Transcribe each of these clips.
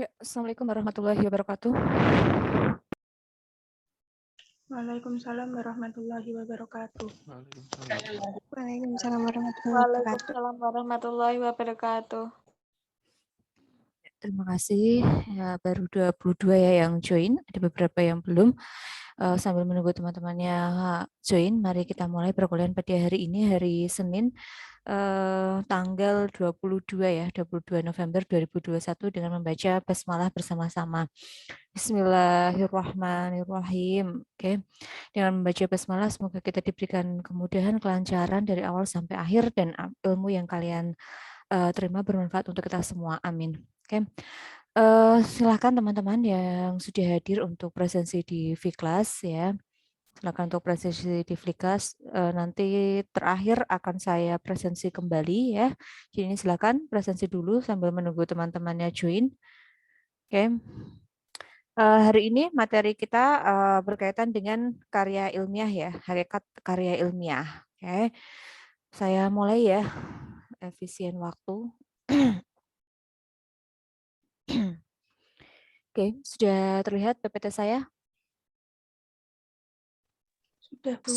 Ya, Assalamualaikum warahmatullahi wabarakatuh. Waalaikumsalam warahmatullahi wabarakatuh. Waalaikumsalam warahmatullahi wabarakatuh. Waalaikumsalam warahmatullahi wabarakatuh. Terima kasih. Ya, baru 22 ya yang join, ada beberapa yang belum. Sambil menunggu teman-temannya join, mari kita mulai perkuliahan pada hari ini, hari Senin, tanggal 22 ya, 22 November 2021 dengan membaca basmalah bersama-sama. Bismillahirrahmanirrahim. Oke. Dengan membaca basmalah semoga kita diberikan kemudahan, kelancaran dari awal sampai akhir dan ilmu yang kalian terima bermanfaat untuk kita semua. Amin. Oke. Silakan teman-teman yang sudah hadir untuk presensi di Viklas ya. Silakan untuk presensi di Viklas. Nanti terakhir akan saya presensi kembali ya. Jadi ini silakan presensi dulu sambil menunggu teman-temannya join. Oke. Hari ini materi kita berkaitan dengan karya ilmiah ya, hakikat karya ilmiah. Oke. Saya mulai ya. Efisien waktu. Oke, sudah terlihat PPT saya? Sudah, Bu.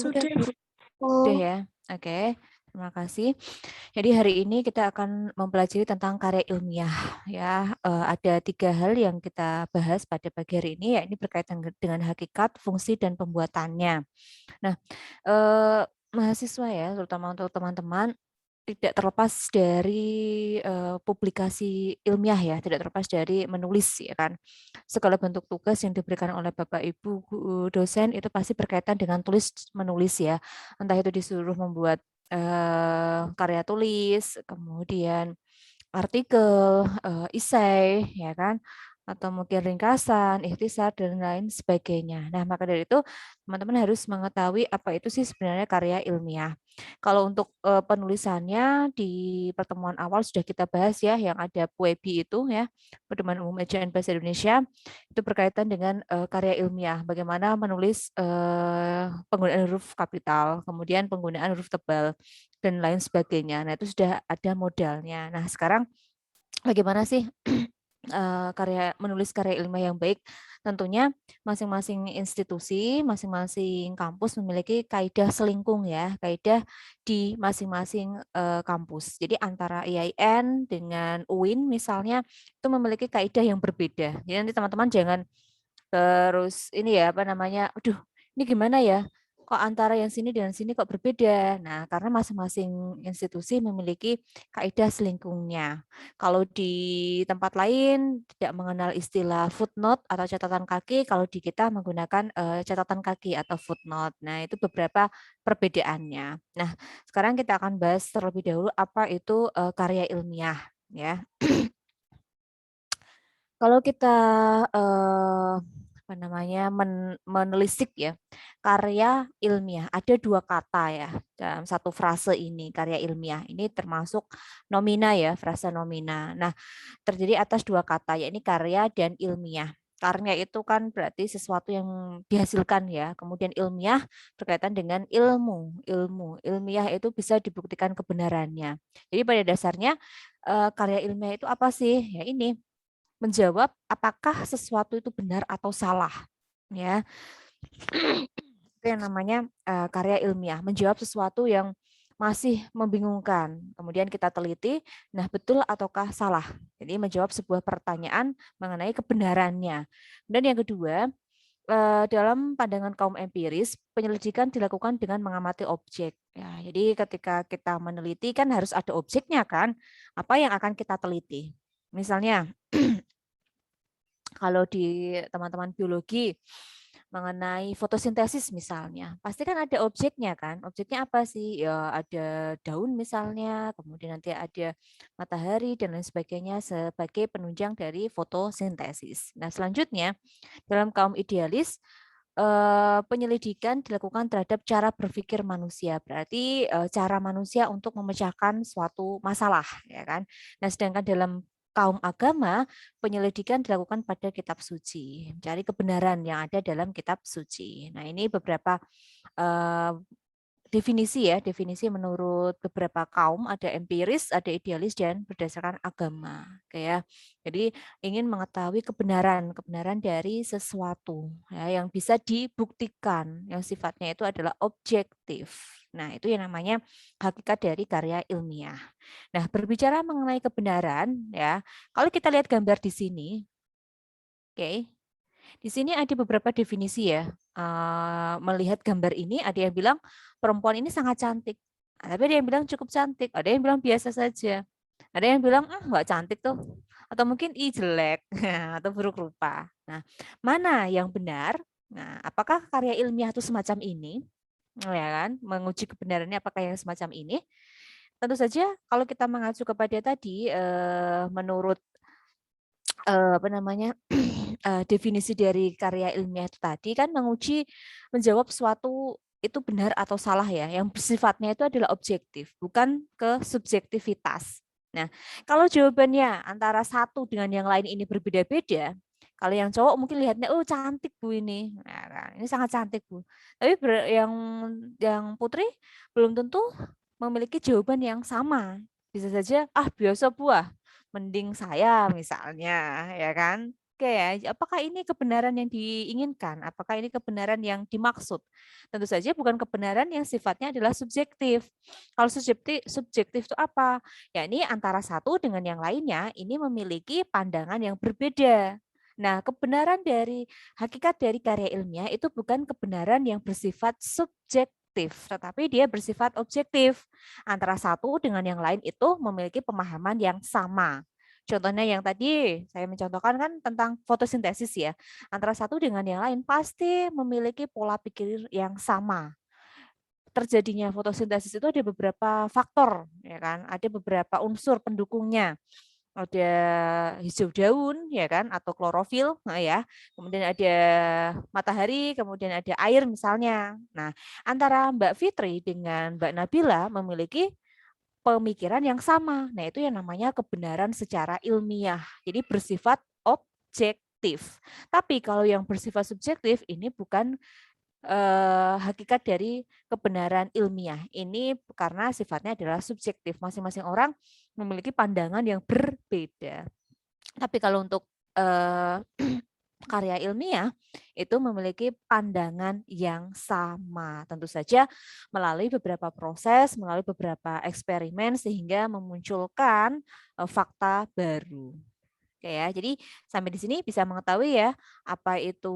Sudah ya. Oke, terima kasih. Jadi hari ini kita akan mempelajari tentang karya ilmiah ya. Ada 3 hal yang kita bahas pada pagi hari ini, ya ini berkaitan dengan hakikat, fungsi, dan pembuatannya. Nah, mahasiswa ya, terutama untuk teman-teman, tidak terlepas dari publikasi ilmiah ya, tidak terlepas dari menulis ya kan. Segala bentuk tugas yang diberikan oleh Bapak Ibu dosen itu pasti berkaitan dengan tulis menulis ya. Entah itu disuruh membuat karya tulis, kemudian artikel, esai ya kan, atau mungkin ringkasan, ikhtisar dan lain sebagainya. Nah, maka dari itu teman-teman harus mengetahui apa itu sih sebenarnya karya ilmiah. Kalau untuk penulisannya di pertemuan awal sudah kita bahas ya, yang ada PUEBI itu ya, Pedoman Umum Ejaan Bahasa Indonesia, itu berkaitan dengan karya ilmiah, bagaimana menulis penggunaan huruf kapital, kemudian penggunaan huruf tebal dan lain sebagainya. Nah, itu sudah ada modalnya. Nah, sekarang bagaimana sih menulis karya ilmiah yang baik? Tentunya masing-masing institusi, masing-masing kampus memiliki kaidah selingkung ya, kaidah di masing-masing kampus. Jadi antara IAIN dengan UIN misalnya itu memiliki kaidah yang berbeda. Jadi nanti teman-teman jangan terus ini ya apa namanya, aduh ini gimana ya? Kok antara yang sini dan sini kok berbeda? Nah, karena masing-masing institusi memiliki kaidah selingkungnya. Kalau di tempat lain tidak mengenal istilah footnote atau catatan kaki, kalau di kita menggunakan catatan kaki atau footnote. Nah, itu beberapa perbedaannya. Nah, sekarang kita akan bahas terlebih dahulu apa itu karya ilmiah ya. Kalau kita apa namanya menelisik ya karya ilmiah, ada 2 kata ya dalam satu frase ini, karya ilmiah ini termasuk nomina ya, frasa nomina. Nah, terdiri atas 2 kata, yakni karya dan ilmiah. Karya itu kan berarti sesuatu yang dihasilkan ya, kemudian ilmiah berkaitan dengan ilmiah itu bisa dibuktikan kebenarannya. Jadi pada dasarnya karya ilmiah itu apa sih? Ya ini menjawab apakah sesuatu itu benar atau salah ya. Itu yang namanya karya ilmiah, menjawab sesuatu yang masih membingungkan. Kemudian kita teliti, nah betul ataukah salah. Jadi menjawab sebuah pertanyaan mengenai kebenarannya. Dan yang kedua, dalam pandangan kaum empiris, penyelidikan dilakukan dengan mengamati objek. Ya, jadi ketika kita meneliti kan harus ada objeknya kan, apa yang akan kita teliti. Misalnya kalau di teman-teman biologi mengenai fotosintesis misalnya, pasti kan ada objeknya kan. Objeknya apa sih? Ya ada daun misalnya, kemudian nanti ada matahari dan lain sebagainya sebagai penunjang dari fotosintesis. Nah, selanjutnya dalam kaum idealis penyelidikan dilakukan terhadap cara berpikir manusia. Berarti cara manusia untuk memecahkan suatu masalah, ya kan? Nah, sedangkan dalam kaum agama, penyelidikan dilakukan pada kitab suci, mencari kebenaran yang ada dalam kitab suci. Nah, ini beberapa definisi ya, definisi menurut beberapa kaum, ada empiris, ada idealis, dan berdasarkan agama. Oke ya. Jadi ingin mengetahui kebenaran dari sesuatu ya, yang bisa dibuktikan, yang sifatnya itu adalah objektif. Nah, itu yang namanya hakikat dari karya ilmiah. Nah, berbicara mengenai kebenaran ya, kalau kita lihat gambar di sini, oke. Di sini ada beberapa definisi ya. Melihat gambar ini, ada yang bilang perempuan ini sangat cantik. Tapi ada yang bilang cukup cantik, ada yang bilang biasa saja. Ada yang bilang nggak cantik tuh. Atau mungkin jelek atau buruk rupa. Nah, mana yang benar? Nah, apakah karya ilmiah itu semacam ini? Ya kan, menguji kebenarannya apakah yang semacam ini? Tentu saja kalau kita mengacu kepada tadi menurut apa namanya definisi dari karya ilmiah itu tadi kan menjawab suatu itu benar atau salah ya, yang bersifatnya itu adalah objektif, bukan ke subjektivitas. Nah, kalau jawabannya antara satu dengan yang lain ini berbeda-beda, kalau yang cowok mungkin lihatnya, oh cantik bu ini, nah, kan, ini sangat cantik bu. Tapi yang putri belum tentu memiliki jawaban yang sama. Bisa saja, biasa bu mending saya misalnya, ya kan? Oke ya, apakah ini kebenaran yang diinginkan? Apakah ini kebenaran yang dimaksud? Tentu saja bukan kebenaran yang sifatnya adalah subjektif. Kalau subjektif itu apa? Ya ini antara satu dengan yang lainnya ini memiliki pandangan yang berbeda. Nah, kebenaran dari hakikat dari karya ilmiah itu bukan kebenaran yang bersifat subjektif, tetapi dia bersifat objektif. Antara satu dengan yang lain itu memiliki pemahaman yang sama. Contohnya yang tadi saya mencontohkan kan tentang fotosintesis ya. Antara satu dengan yang lain pasti memiliki pola pikir yang sama. Terjadinya fotosintesis itu ada beberapa faktor, ya kan? Ada beberapa unsur pendukungnya. Ada hijau daun, ya kan? Atau klorofil, nah ya. Kemudian ada matahari, kemudian ada air misalnya. Nah, antara Mbak Fitri dengan Mbak Nabila memiliki pemikiran yang sama. Nah, itu yang namanya kebenaran secara ilmiah. Jadi bersifat objektif. Tapi kalau yang bersifat subjektif ini bukan hakikat dari kebenaran ilmiah. Ini karena sifatnya adalah subjektif. Masing-masing orang memiliki pandangan yang berbeda. Tapi kalau untuk karya ilmiah itu memiliki pandangan yang sama. Tentu saja melalui beberapa proses, melalui beberapa eksperimen sehingga memunculkan fakta baru. Oke ya, jadi sampai di sini bisa mengetahui ya apa itu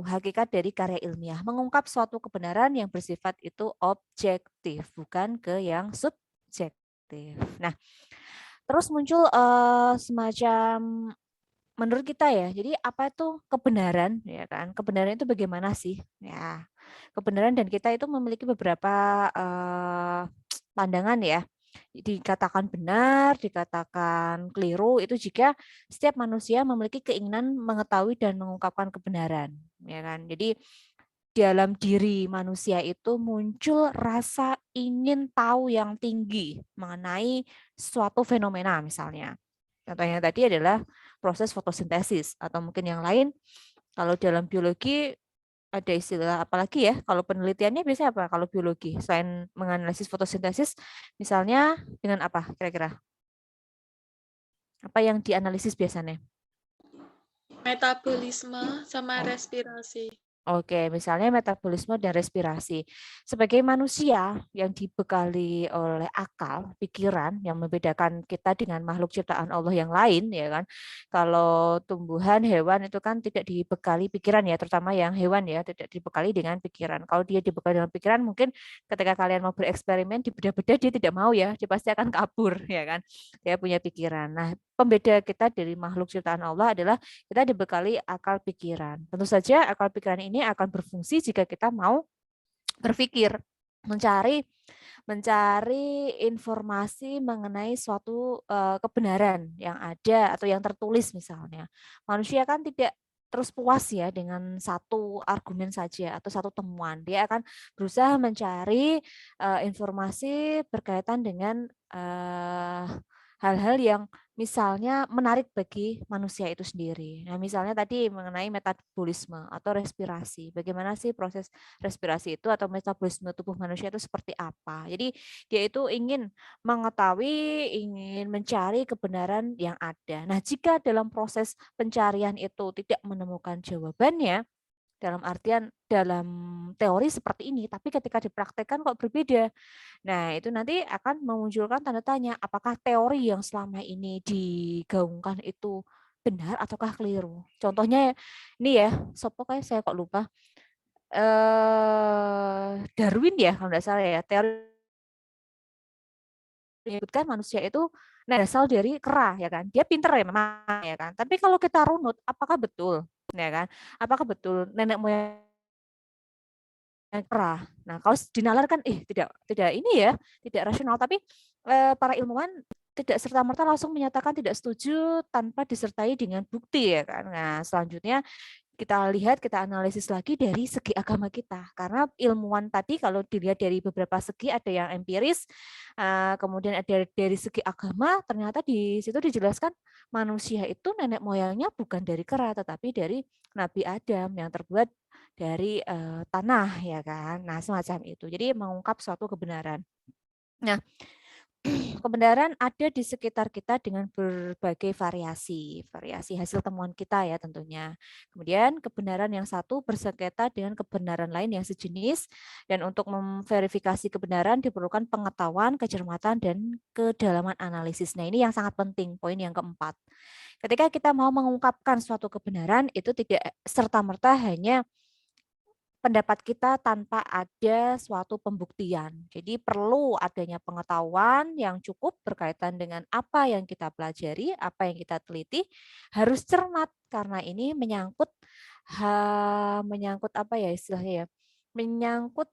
hakikat dari karya ilmiah, mengungkap suatu kebenaran yang bersifat itu objektif, bukan ke yang subjektif. Nah, terus muncul semacam menurut kita ya, jadi apa itu kebenaran ya kan? Kebenaran itu bagaimana sih? Ya, kebenaran dan kita itu memiliki beberapa pandangan ya. Dikatakan benar, dikatakan keliru itu jika setiap manusia memiliki keinginan mengetahui dan mengungkapkan kebenaran, ya kan? Jadi dalam diri manusia itu muncul rasa ingin tahu yang tinggi mengenai suatu fenomena misalnya. Contohnya tadi adalah proses fotosintesis atau mungkin yang lain. Kalau dalam biologi ada istilah apalagi ya? Kalau penelitiannya biasanya apa? Kalau biologi selain menganalisis fotosintesis, misalnya dengan apa kira-kira? Apa yang dianalisis biasanya? Metabolisme sama respirasi. Oke, misalnya metabolisme dan respirasi. Sebagai manusia yang dibekali oleh akal, pikiran yang membedakan kita dengan makhluk ciptaan Allah yang lain, ya kan? Kalau tumbuhan, hewan itu kan tidak dibekali pikiran ya, terutama yang hewan ya, tidak dibekali dengan pikiran. Kalau dia dibekali dengan pikiran, mungkin ketika kalian mau bereksperimen di beda-beda dia tidak mau ya, dia pasti akan kabur, ya kan? Dia punya pikiran. Nah, pembeda kita dari makhluk ciptaan Allah adalah kita dibekali akal pikiran. Tentu saja akal pikiran ini akan berfungsi jika kita mau berpikir, mencari informasi mengenai suatu kebenaran yang ada atau yang tertulis misalnya. Manusia kan tidak terus puas ya dengan satu argumen saja atau satu temuan. Dia akan berusaha mencari informasi berkaitan dengan hal-hal yang misalnya menarik bagi manusia itu sendiri. Nah, misalnya tadi mengenai metabolisme atau respirasi. Bagaimana sih proses respirasi itu atau metabolisme tubuh manusia itu seperti apa? Jadi dia itu ingin mengetahui, ingin mencari kebenaran yang ada. Nah, jika dalam proses pencarian itu tidak menemukan jawabannya, dalam artian dalam teori seperti ini, tapi ketika dipraktekkan kok berbeda. Nah, itu nanti akan memunculkan tanda tanya, apakah teori yang selama ini digaungkan itu benar ataukah keliru. Contohnya ini ya, sopo kayak saya kok lupa. Darwin ya kalau tidak salah ya, teori menyebutkan manusia itu berasal dari kera ya kan. Dia pinter ya memang ya kan. Tapi kalau kita runut, apakah betul ya kan? Apakah betul nenek moyang kera? Nah, kalau dinalar kan tidak ini ya, tidak rasional, tapi para ilmuwan tidak serta-merta langsung menyatakan tidak setuju tanpa disertai dengan bukti ya kan. Nah, selanjutnya kita lihat, kita analisis lagi dari segi agama kita. Karena ilmuwan tadi kalau dilihat dari beberapa segi, ada yang empiris, kemudian ada dari segi agama, ternyata di situ dijelaskan manusia itu nenek moyangnya bukan dari kera, tetapi dari Nabi Adam yang terbuat dari tanah, ya kan. Nah, semacam itu. Jadi mengungkap suatu kebenaran. Nah, kebenaran ada di sekitar kita dengan berbagai variasi hasil temuan kita ya tentunya. Kemudian kebenaran yang satu bersengketa dengan kebenaran lain yang sejenis, dan untuk memverifikasi kebenaran diperlukan pengetahuan, kecermatan, dan kedalaman analisis. Nah, ini yang sangat penting, poin yang keempat. Ketika kita mau mengungkapkan suatu kebenaran, itu tidak serta-merta hanya pendapat kita tanpa ada suatu pembuktian. Jadi perlu adanya pengetahuan yang cukup berkaitan dengan apa yang kita pelajari, apa yang kita teliti, harus cermat karena ini menyangkut apa ya istilahnya ya, menyangkut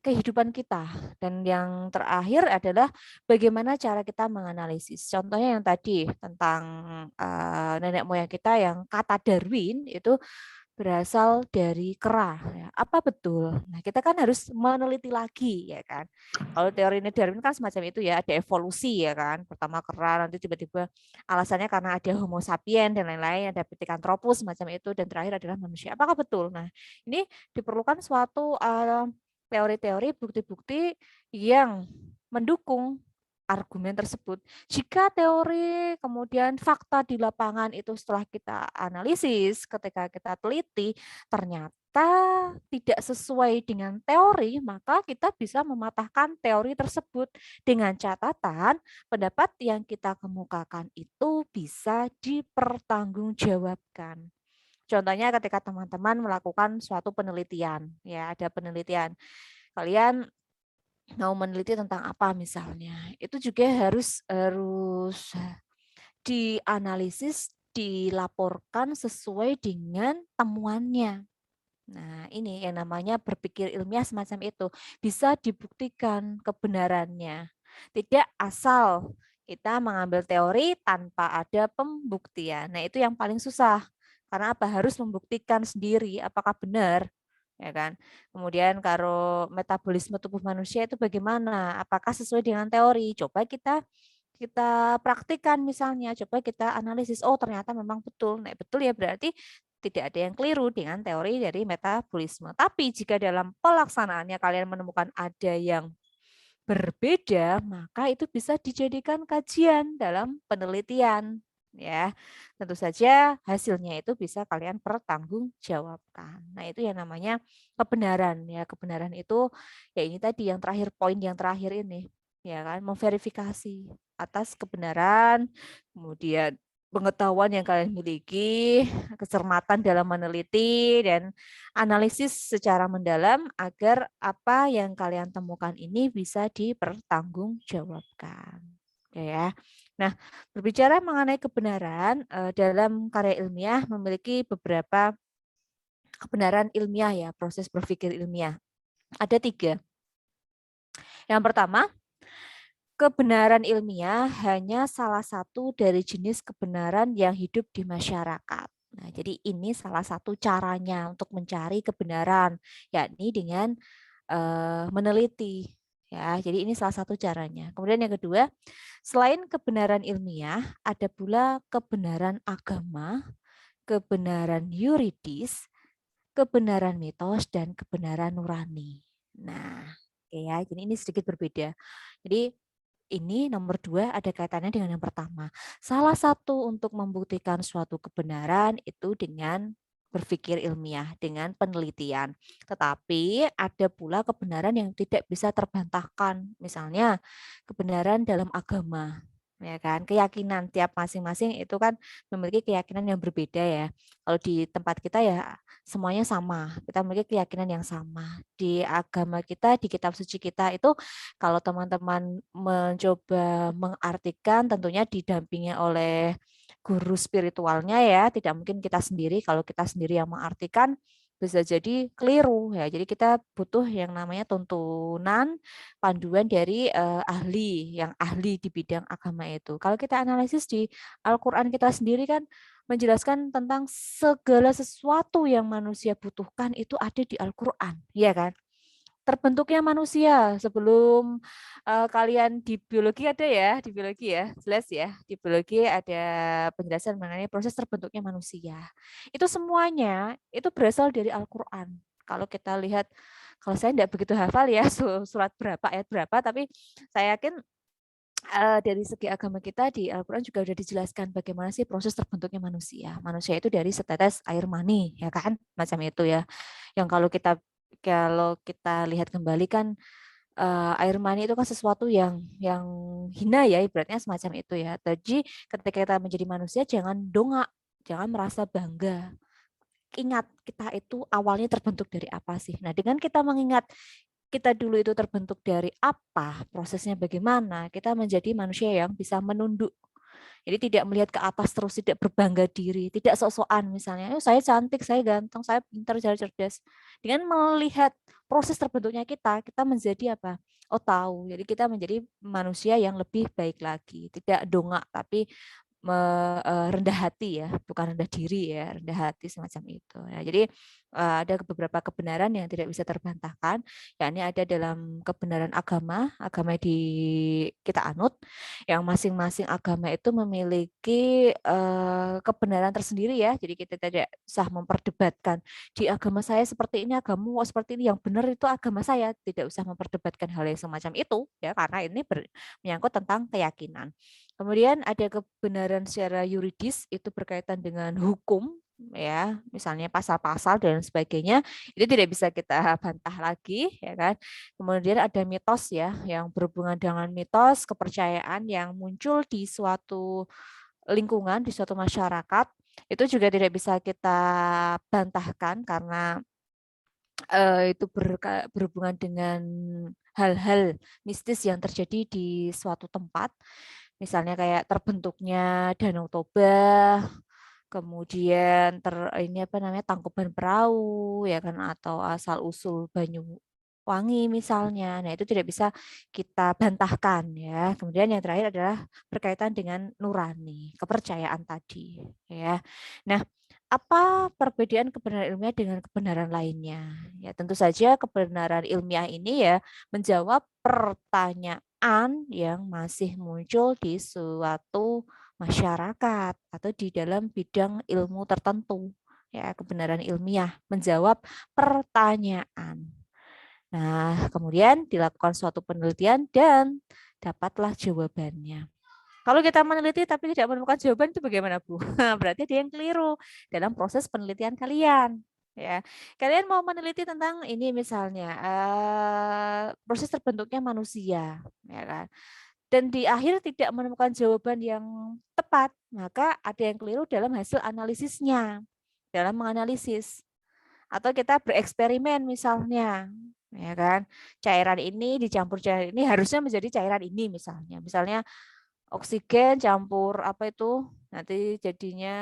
kehidupan kita. Dan yang terakhir adalah bagaimana cara kita menganalisis. Contohnya yang tadi tentang nenek moyang kita yang kata Darwin itu berasal dari kera. Ya. Apa betul? Nah, kita kan harus meneliti lagi, ya kan. Kalau teori Darwin kan semacam itu ya, ada evolusi ya kan. Pertama kera, nanti tiba-tiba alasannya karena ada Homo sapien dan lain-lain, ada Pithecanthropus semacam itu, dan terakhir adalah manusia. Apakah betul? Nah, ini diperlukan suatu teori-teori, bukti-bukti yang mendukung argumen tersebut. Jika teori kemudian fakta di lapangan itu setelah kita analisis, ketika kita teliti, ternyata tidak sesuai dengan teori, maka kita bisa mematahkan teori tersebut dengan catatan pendapat yang kita kemukakan itu bisa dipertanggungjawabkan. Contohnya ketika teman-teman melakukan suatu penelitian, ya ada penelitian, kalian mau meneliti tentang apa misalnya, itu juga harus harus dianalisis, dilaporkan sesuai dengan temuannya. Nah, ini yang namanya berpikir ilmiah semacam itu. Bisa dibuktikan kebenarannya. Tidak asal kita mengambil teori tanpa ada pembuktian. Nah, itu yang paling susah. Karena apa? Harus membuktikan sendiri apakah benar, ya kan? Kemudian kalau metabolisme tubuh manusia itu bagaimana? Apakah sesuai dengan teori? Coba kita kita praktikkan misalnya, coba kita analisis, oh ternyata memang betul. Nah, betul ya berarti tidak ada yang keliru dengan teori dari metabolisme. Tapi jika dalam pelaksanaannya kalian menemukan ada yang berbeda, maka itu bisa dijadikan kajian dalam penelitian. Ya, tentu saja hasilnya itu bisa kalian pertanggungjawabkan. Nah, itu yang namanya kebenaran ya. Kebenaran itu ya ini tadi yang terakhir, poin yang terakhir ini, ya kan, memverifikasi atas kebenaran, kemudian pengetahuan yang kalian miliki, kecermatan dalam meneliti, dan analisis secara mendalam agar apa yang kalian temukan ini bisa dipertanggungjawabkan. Oke ya. Nah, berbicara mengenai kebenaran dalam karya ilmiah memiliki beberapa kebenaran ilmiah ya, proses berpikir ilmiah. Ada 3. Yang pertama, kebenaran ilmiah hanya salah satu dari jenis kebenaran yang hidup di masyarakat. Nah, jadi ini salah satu caranya untuk mencari kebenaran, yakni dengan meneliti. Ya, jadi ini salah satu caranya. Kemudian yang kedua, selain kebenaran ilmiah, ada pula kebenaran agama, kebenaran yuridis, kebenaran mitos, dan kebenaran nurani. Nah, oke ya, jadi ini sedikit berbeda. Jadi ini nomor 2 ada kaitannya dengan yang pertama. Salah satu untuk membuktikan suatu kebenaran itu dengan berpikir ilmiah, dengan penelitian. Tetapi ada pula kebenaran yang tidak bisa terbantahkan. Misalnya kebenaran dalam agama, ya kan? Keyakinan tiap masing-masing itu kan memiliki keyakinan yang berbeda ya. Kalau di tempat kita ya semuanya sama. Kita memiliki keyakinan yang sama. Di agama kita, di kitab suci kita itu kalau teman-teman mencoba mengartikan tentunya didampingi oleh guru spiritualnya ya, tidak mungkin kita sendiri. Kalau kita sendiri yang mengartikan bisa jadi keliru ya. Jadi kita butuh yang namanya tuntunan panduan dari ahli yang ahli di bidang agama itu. Kalau kita analisis di Al-Qur'an kita sendiri kan menjelaskan tentang segala sesuatu yang manusia butuhkan itu ada di Al-Qur'an, ya kan? Terbentuknya manusia sebelum kalian di biologi ada ya, di biologi ya, jelas ya. Di biologi ada penjelasan mengenai proses terbentuknya manusia. Itu semuanya itu berasal dari Al-Qur'an. Kalau kita lihat, kalau saya tidak begitu hafal ya surat berapa, ayat berapa, tapi saya yakin dari segi agama kita di Al-Qur'an juga sudah dijelaskan bagaimana sih proses terbentuknya manusia. Manusia itu dari setetes air mani, ya kan? Macam itu ya. Yang kalau kita lihat kembali kan air mani itu kan sesuatu yang hina ya, ibaratnya semacam itu ya. Jadi ketika kita menjadi manusia jangan dongak, jangan merasa bangga. Ingat kita itu awalnya terbentuk dari apa sih? Nah, dengan kita mengingat kita dulu itu terbentuk dari apa, prosesnya bagaimana, kita menjadi manusia yang bisa menunduk. Jadi tidak melihat ke atas terus, tidak berbangga diri, tidak sok-sokan misalnya, saya cantik, saya ganteng, saya pintar, saya cerdas. Dengan melihat proses terbentuknya kita menjadi apa? Oh tahu, jadi kita menjadi manusia yang lebih baik lagi, tidak dongak tapi rendah hati ya, bukan rendah diri ya, rendah hati semacam itu. Ya, jadi ada beberapa kebenaran yang tidak bisa terbantahkan, yakni ada dalam kebenaran agama, agama di kita anut, yang masing-masing agama itu memiliki kebenaran tersendiri ya. Jadi kita tidak usah memperdebatkan di agama saya seperti ini, agamamu seperti ini, yang benar itu agama saya, tidak usah memperdebatkan hal yang semacam itu ya, karena ini menyangkut tentang keyakinan. Kemudian ada kebenaran secara yuridis itu berkaitan dengan hukum ya, misalnya pasal-pasal dan sebagainya, itu tidak bisa kita bantah lagi ya kan. Kemudian ada mitos ya yang berhubungan dengan mitos, kepercayaan yang muncul di suatu lingkungan, di suatu masyarakat, itu juga tidak bisa kita bantahkan karena itu berhubungan dengan hal-hal mistis yang terjadi di suatu tempat. Misalnya kayak terbentuknya Danau Toba, kemudian ini apa namanya Tangkuban Perahu ya kan, atau asal usul Banyuwangi misalnya. Nah, itu tidak bisa kita bantahkan ya. Kemudian yang terakhir adalah berkaitan dengan nurani, kepercayaan tadi ya. Nah, apa perbedaan kebenaran ilmiah dengan kebenaran lainnya? Ya, tentu saja kebenaran ilmiah ini ya menjawab pertanyaan yang masih muncul di suatu masyarakat atau di dalam bidang ilmu tertentu. Ya, kebenaran ilmiah menjawab pertanyaan. Nah, kemudian dilakukan suatu penelitian dan dapatlah jawabannya. Kalau kita meneliti tapi tidak menemukan jawaban itu bagaimana, Bu? Berarti ada yang keliru dalam proses penelitian kalian. Ya, kalian mau meneliti tentang ini misalnya proses terbentuknya manusia, ya kan? Dan di akhir tidak menemukan jawaban yang tepat, maka ada yang keliru dalam hasil analisisnya, dalam menganalisis. Atau kita bereksperimen misalnya, ya kan? Cairan ini dicampur cairan ini harusnya menjadi cairan ini misalnya. Misalnya oksigen campur apa itu nanti jadinya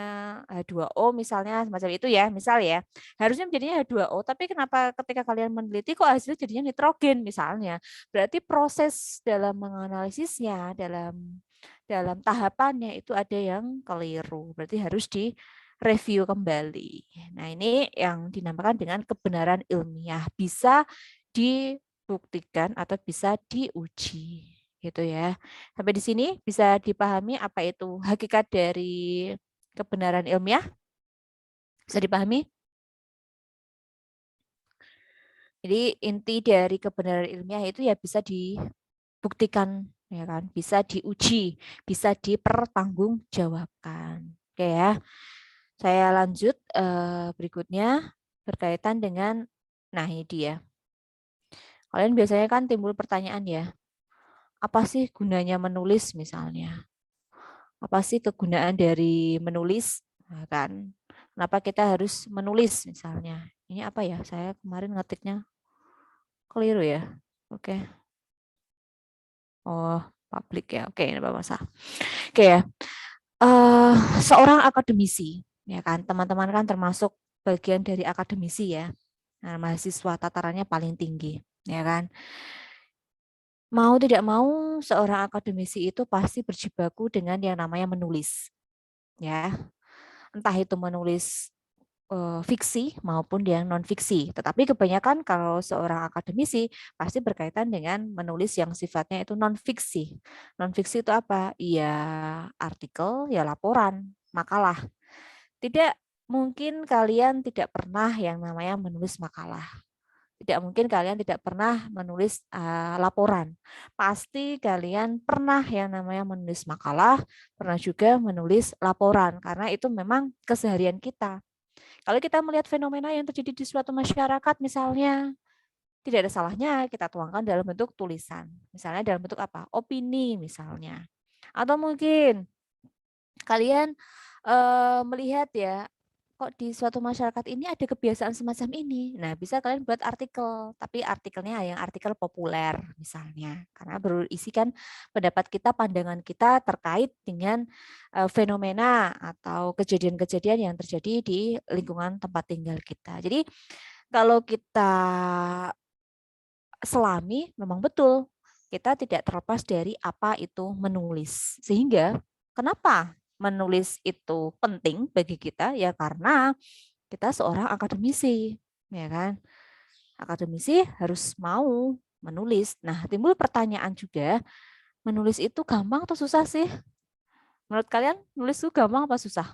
H2O misalnya semacam itu ya, misal ya. Harusnya menjadinya H2O, tapi kenapa ketika kalian meneliti kok hasilnya jadinya nitrogen misalnya. Berarti proses dalam menganalisisnya, dalam tahapannya itu ada yang keliru. Berarti harus direview kembali. Nah, ini yang dinamakan dengan kebenaran ilmiah. Bisa dibuktikan atau bisa diuji. Gitu ya. Sampai di sini bisa dipahami apa itu hakikat dari kebenaran ilmiah? Bisa dipahami? Jadi inti dari kebenaran ilmiah itu ya bisa dibuktikan, ya kan? Bisa diuji, bisa dipertanggungjawabkan. Oke ya. Saya lanjut berikutnya berkaitan dengan, nah ini dia. Kalian biasanya kan timbul pertanyaan ya, apa sih gunanya menulis misalnya? Apa sih kegunaan dari menulis? Nah, kan? Kenapa kita harus menulis misalnya? Ini apa ya? Saya kemarin ngetiknya keliru ya. Oke. Oh, publik ya. Oke, ini Bapak masalah. Oke ya. Eh, seorang akademisi, ya kan? Teman-teman kan termasuk bagian dari akademisi ya. Nah, mahasiswa tatarannya paling tinggi, ya kan? Mau tidak mau, seorang akademisi itu pasti berjibaku dengan yang namanya menulis, ya. Entah itu menulis fiksi maupun yang non fiksi. Tetapi kebanyakan kalau seorang akademisi pasti berkaitan dengan menulis yang sifatnya itu non fiksi. Non fiksi itu apa? Ya artikel, ya laporan, makalah. Tidak mungkin kalian tidak pernah yang namanya menulis makalah. Tidak mungkin kalian tidak pernah menulis laporan. Pasti kalian pernah yang namanya menulis makalah, pernah juga menulis laporan karena itu memang keseharian kita. Kalau kita melihat fenomena yang terjadi di suatu masyarakat misalnya, tidak ada salahnya kita tuangkan dalam bentuk tulisan. Misalnya dalam bentuk apa? Opini misalnya. Atau mungkin kalian melihat ya, kok di suatu masyarakat ini ada kebiasaan semacam ini. Nah, bisa kalian buat artikel, tapi artikelnya yang artikel populer misalnya. Karena berisikan pendapat kita, pandangan kita terkait dengan fenomena atau kejadian-kejadian yang terjadi di lingkungan tempat tinggal kita. Jadi, kalau kita selami memang betul kita tidak terlepas dari apa itu menulis. Sehingga kenapa menulis itu penting bagi kita? Ya karena kita seorang akademisi, ya kan? Akademisi harus mau menulis. Nah, timbul pertanyaan juga, menulis itu gampang atau susah sih? Menurut kalian nulis itu gampang apa susah?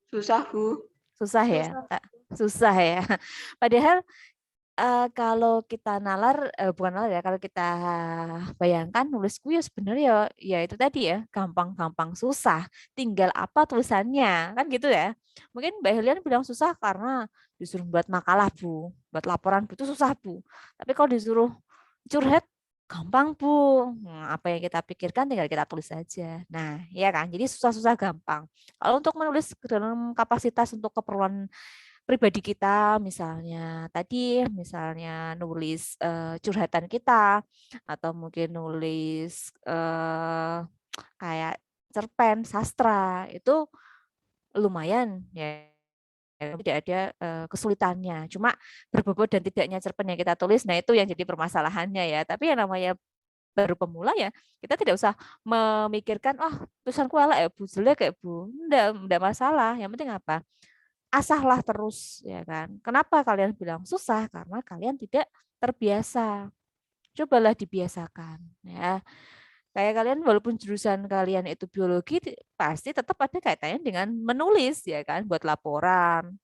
Susah, Bu. Susah ya? Susah. Susah ya. Padahal kalau kita nalar, bukan nalar ya, kalau kita bayangkan nulisku ya sebenarnya ya itu tadi ya, gampang-gampang susah, tinggal apa tulisannya, kan gitu ya. Mungkin Mbak Helian bilang susah karena disuruh buat makalah Bu, buat laporan Bu itu susah Bu. Tapi kalau disuruh curhat, gampang Bu. Apa yang kita pikirkan tinggal kita tulis saja. Nah, ya kan, jadi susah-susah gampang. Kalau untuk menulis dalam kapasitas untuk keperluan pribadi kita misalnya nulis curhatan kita atau mungkin nulis kayak cerpen sastra itu lumayan ya, tidak ada kesulitannya, cuma berbobot dan tidaknya cerpen yang kita tulis, nah itu yang jadi permasalahannya ya. Tapi yang namanya baru pemula ya kita tidak usah memikirkan tulisanku elek ya Bu, jelek ya Bu, enggak masalah, yang penting apa, asahlah terus, ya kan. Kenapa kalian bilang susah? Karena kalian tidak terbiasa. Cobalah dibiasakan, ya. Kayak kalian walaupun jurusan kalian itu biologi, pasti tetap ada kaitannya dengan menulis, ya kan, buat laporan.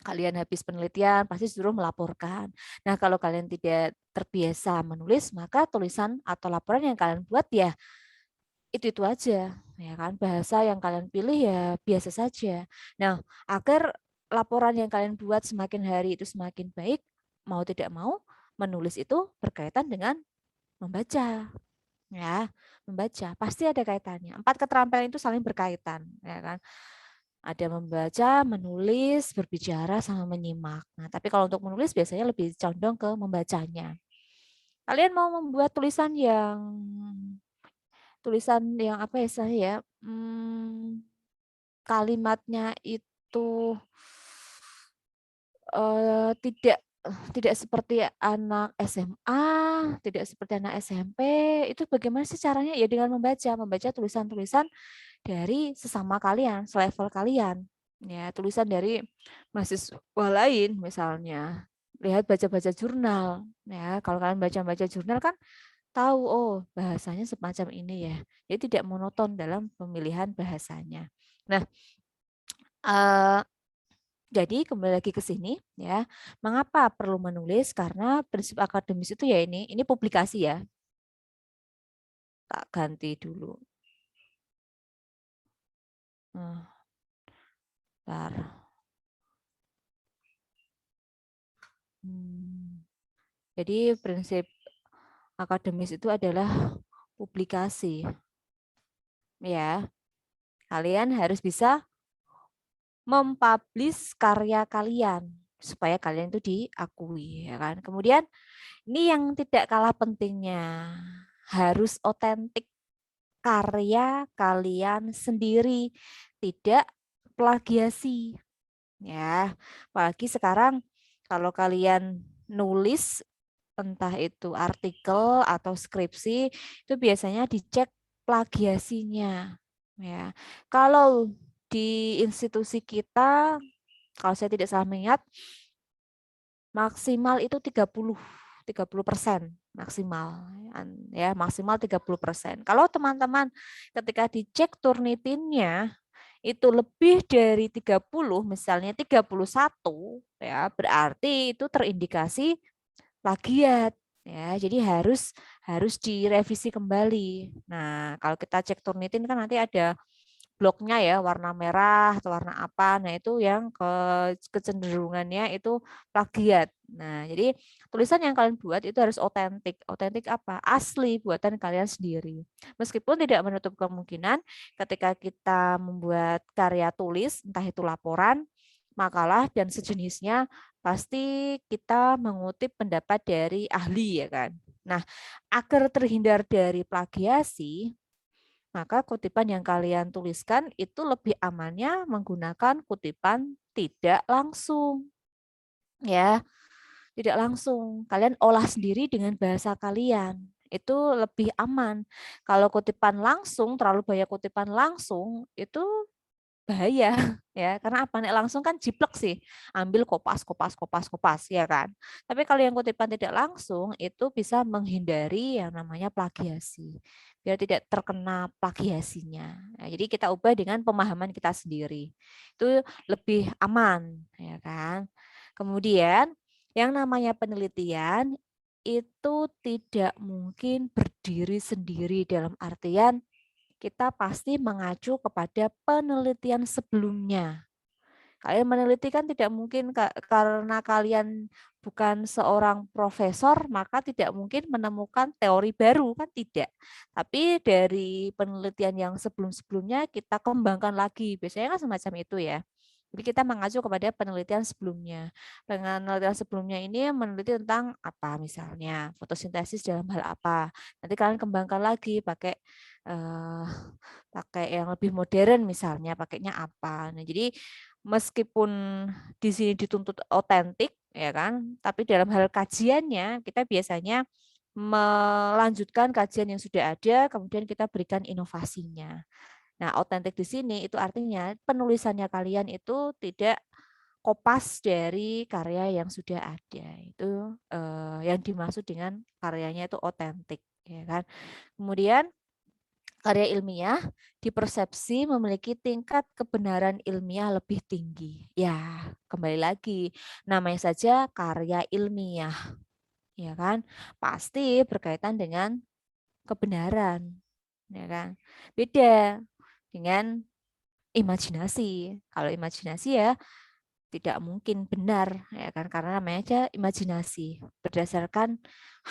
Kalian habis penelitian pasti suruh melaporkan. Nah, kalau kalian tidak terbiasa menulis, maka tulisan atau laporan yang kalian buat ya itu aja, ya kan. Bahasa yang kalian pilih ya biasa saja. Nah, agar laporan yang kalian buat semakin hari itu semakin baik, mau tidak mau menulis itu berkaitan dengan membaca, ya. Membaca pasti ada kaitannya. 4 keterampilan itu saling berkaitan, ya kan. Ada membaca, menulis, berbicara, sama menyimak. Nah, tapi kalau untuk menulis biasanya lebih condong ke membacanya. Kalian mau membuat tulisan yang apa ya saya, kalimatnya itu tidak tidak seperti anak SMA, tidak seperti anak SMP, itu bagaimana sih caranya? Ya dengan membaca tulisan-tulisan dari sesama kalian, selevel kalian. Ya, tulisan dari mahasiswa lain misalnya. lihat baca-baca jurnal ya. Kalau kalian baca-baca jurnal kan tahu oh bahasanya semacam ini ya. Jadi tidak monoton dalam pemilihan bahasanya. Nah, jadi kembali lagi ke sini ya. Mengapa perlu menulis? Karena prinsip akademis itu ya ini publikasi ya. Tak ganti dulu. Bentar. Jadi prinsip akademis itu adalah publikasi. Ya. Kalian harus bisa mempublish karya kalian supaya kalian itu diakui ya kan. Kemudian ini yang tidak kalah pentingnya, harus otentik karya kalian sendiri, tidak plagiasi. Ya, apalagi sekarang kalau kalian nulis entah itu artikel atau skripsi itu biasanya dicek plagiasinya. Ya, kalau di institusi kita, kalau saya tidak salah mengingat, maksimal itu 30% maksimal ya, maksimal 30%. Kalau teman-teman ketika dicek Turnitinnya itu lebih dari 30, misalnya 31 ya, berarti itu terindikasi plagiat ya. Jadi harus direvisi kembali. Nah, kalau kita cek Turnitin kan nanti ada bloknya ya, warna merah atau warna apa. Nah, itu yang kecenderungannya itu plagiat. Nah, jadi tulisan yang kalian buat itu harus otentik. Otentik apa? Asli buatan kalian sendiri. Meskipun tidak menutup kemungkinan ketika kita membuat karya tulis, entah itu laporan, makalah dan sejenisnya, pasti kita mengutip pendapat dari ahli ya kan. Nah, agar terhindar dari plagiasi, maka kutipan yang kalian tuliskan itu lebih amannya menggunakan kutipan tidak langsung. Ya, tidak langsung. Kalian olah sendiri dengan bahasa kalian. Itu lebih aman. Kalau kutipan langsung, terlalu banyak kutipan langsung, itu bahaya ya, karena apa, nek langsung kan jiplek sih, ambil kopas ya kan. Tapi kalau yang kutipan tidak langsung itu bisa menghindari yang namanya plagiasi biar tidak terkena plagiasinya. Nah, jadi kita ubah dengan pemahaman kita sendiri, itu lebih aman ya kan. Kemudian yang namanya penelitian itu tidak mungkin berdiri sendiri, dalam artian kita pasti mengacu kepada penelitian sebelumnya. Kalian meneliti kan tidak mungkin karena kalian bukan seorang profesor, maka tidak mungkin menemukan teori baru, kan tidak. Tapi dari penelitian yang sebelum-sebelumnya kita kembangkan lagi. Biasanya kan semacam itu ya. Jadi kita mengacu kepada penelitian sebelumnya. Penelitian sebelumnya ini meneliti tentang apa misalnya, fotosintesis dalam hal apa. Nanti kalian kembangkan lagi pakai eh, pakai yang lebih modern misalnya, pakainya apa. Nah, jadi meskipun di sini dituntut otentik ya kan, tapi dalam hal kajiannya kita biasanya melanjutkan kajian yang sudah ada, kemudian kita berikan inovasinya. Nah, otentik di sini itu artinya penulisannya kalian itu tidak kopas dari karya yang sudah ada. Itu yang dimaksud dengan karyanya itu otentik, ya kan. Kemudian karya ilmiah dipersepsi memiliki tingkat kebenaran ilmiah lebih tinggi. Ya, kembali lagi, namanya saja karya ilmiah, ya kan? Pasti berkaitan dengan kebenaran, ya kan? Beda dengan imajinasi. Kalau imajinasi ya tidak mungkin benar ya kan, karena namanya aja imajinasi berdasarkan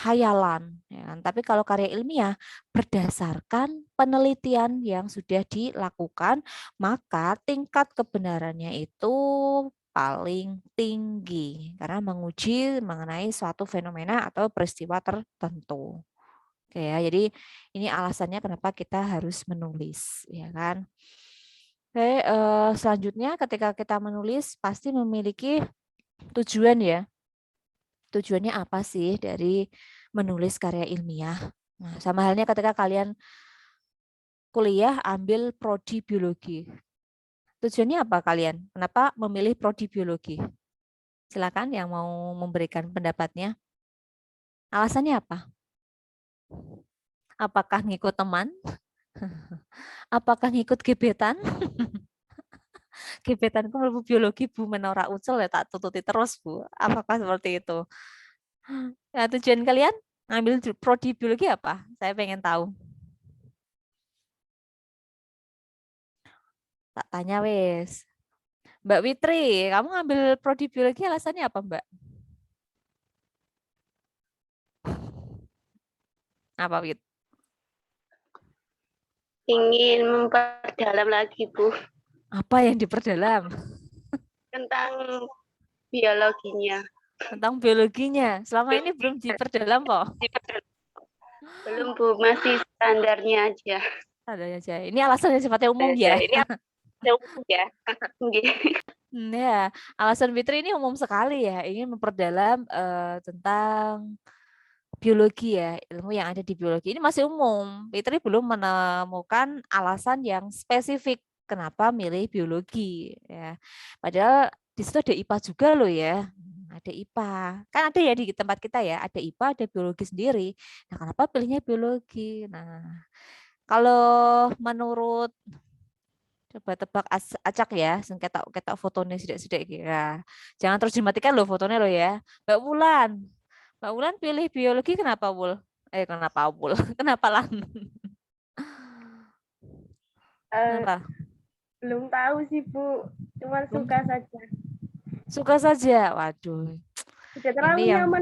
hayalan ya kan. Tapi kalau karya ilmiah berdasarkan penelitian yang sudah dilakukan, maka tingkat kebenarannya itu paling tinggi karena menguji mengenai suatu fenomena atau peristiwa tertentu. Oke ya, jadi ini alasannya kenapa kita harus menulis ya kan. Oke, selanjutnya ketika kita menulis pasti memiliki tujuan ya. Tujuannya apa sih dari menulis karya ilmiah? Nah, sama halnya ketika kalian kuliah ambil prodi biologi. Tujuannya apa kalian? Kenapa memilih prodi biologi? Silakan yang mau memberikan pendapatnya. Alasannya apa? Apakah ngikut teman? Apakah ngikut gebetan? Gebetanku mlebu biologi Bu menora ucul ya tak tututi terus Bu. Apakah seperti itu? Nah, tujuan kalian ngambil prodi biologi apa? Saya pengen tahu. Tak tanya wes. Mbak Witri, kamu ngambil prodi biologi alasannya apa, Mbak? Apa, Wit? Ingin memperdalam lagi, Bu, Apa yang diperdalam? tentang biologinya. Tentang biologinya. Selama ini belum diperdalam kok. Belum, Bu, masih standarnya aja. Ada aja. Ini alasannya sifatnya umum ya. Ini ya. Ya, alasan Fitri ini umum sekali ya. Ingin memperdalam tentang biologi ya, ilmu yang ada di biologi. Ini masih umum. Fitri belum menemukan alasan yang spesifik kenapa milih biologi ya. Padahal di situ ada IPA juga loh ya. Ada IPA. Kan ada ya di tempat kita ya, ada IPA, ada biologi sendiri. Nah, kenapa pilihnya biologi? Nah, kalau menurut coba tebak acak ya, sengketa ketok fotonya sidik-sidik ya. Jangan terus dimatikan loh fotonya loh ya. Mbak Wulan. Mbak Wulan pilih biologi kenapa, Wul? Kenapa, Wul? Kenapa, Lan? Kenapa? Belum tahu sih, Bu. Cuma suka saja. Suka saja. Waduh. Sudah terlalu Ini yang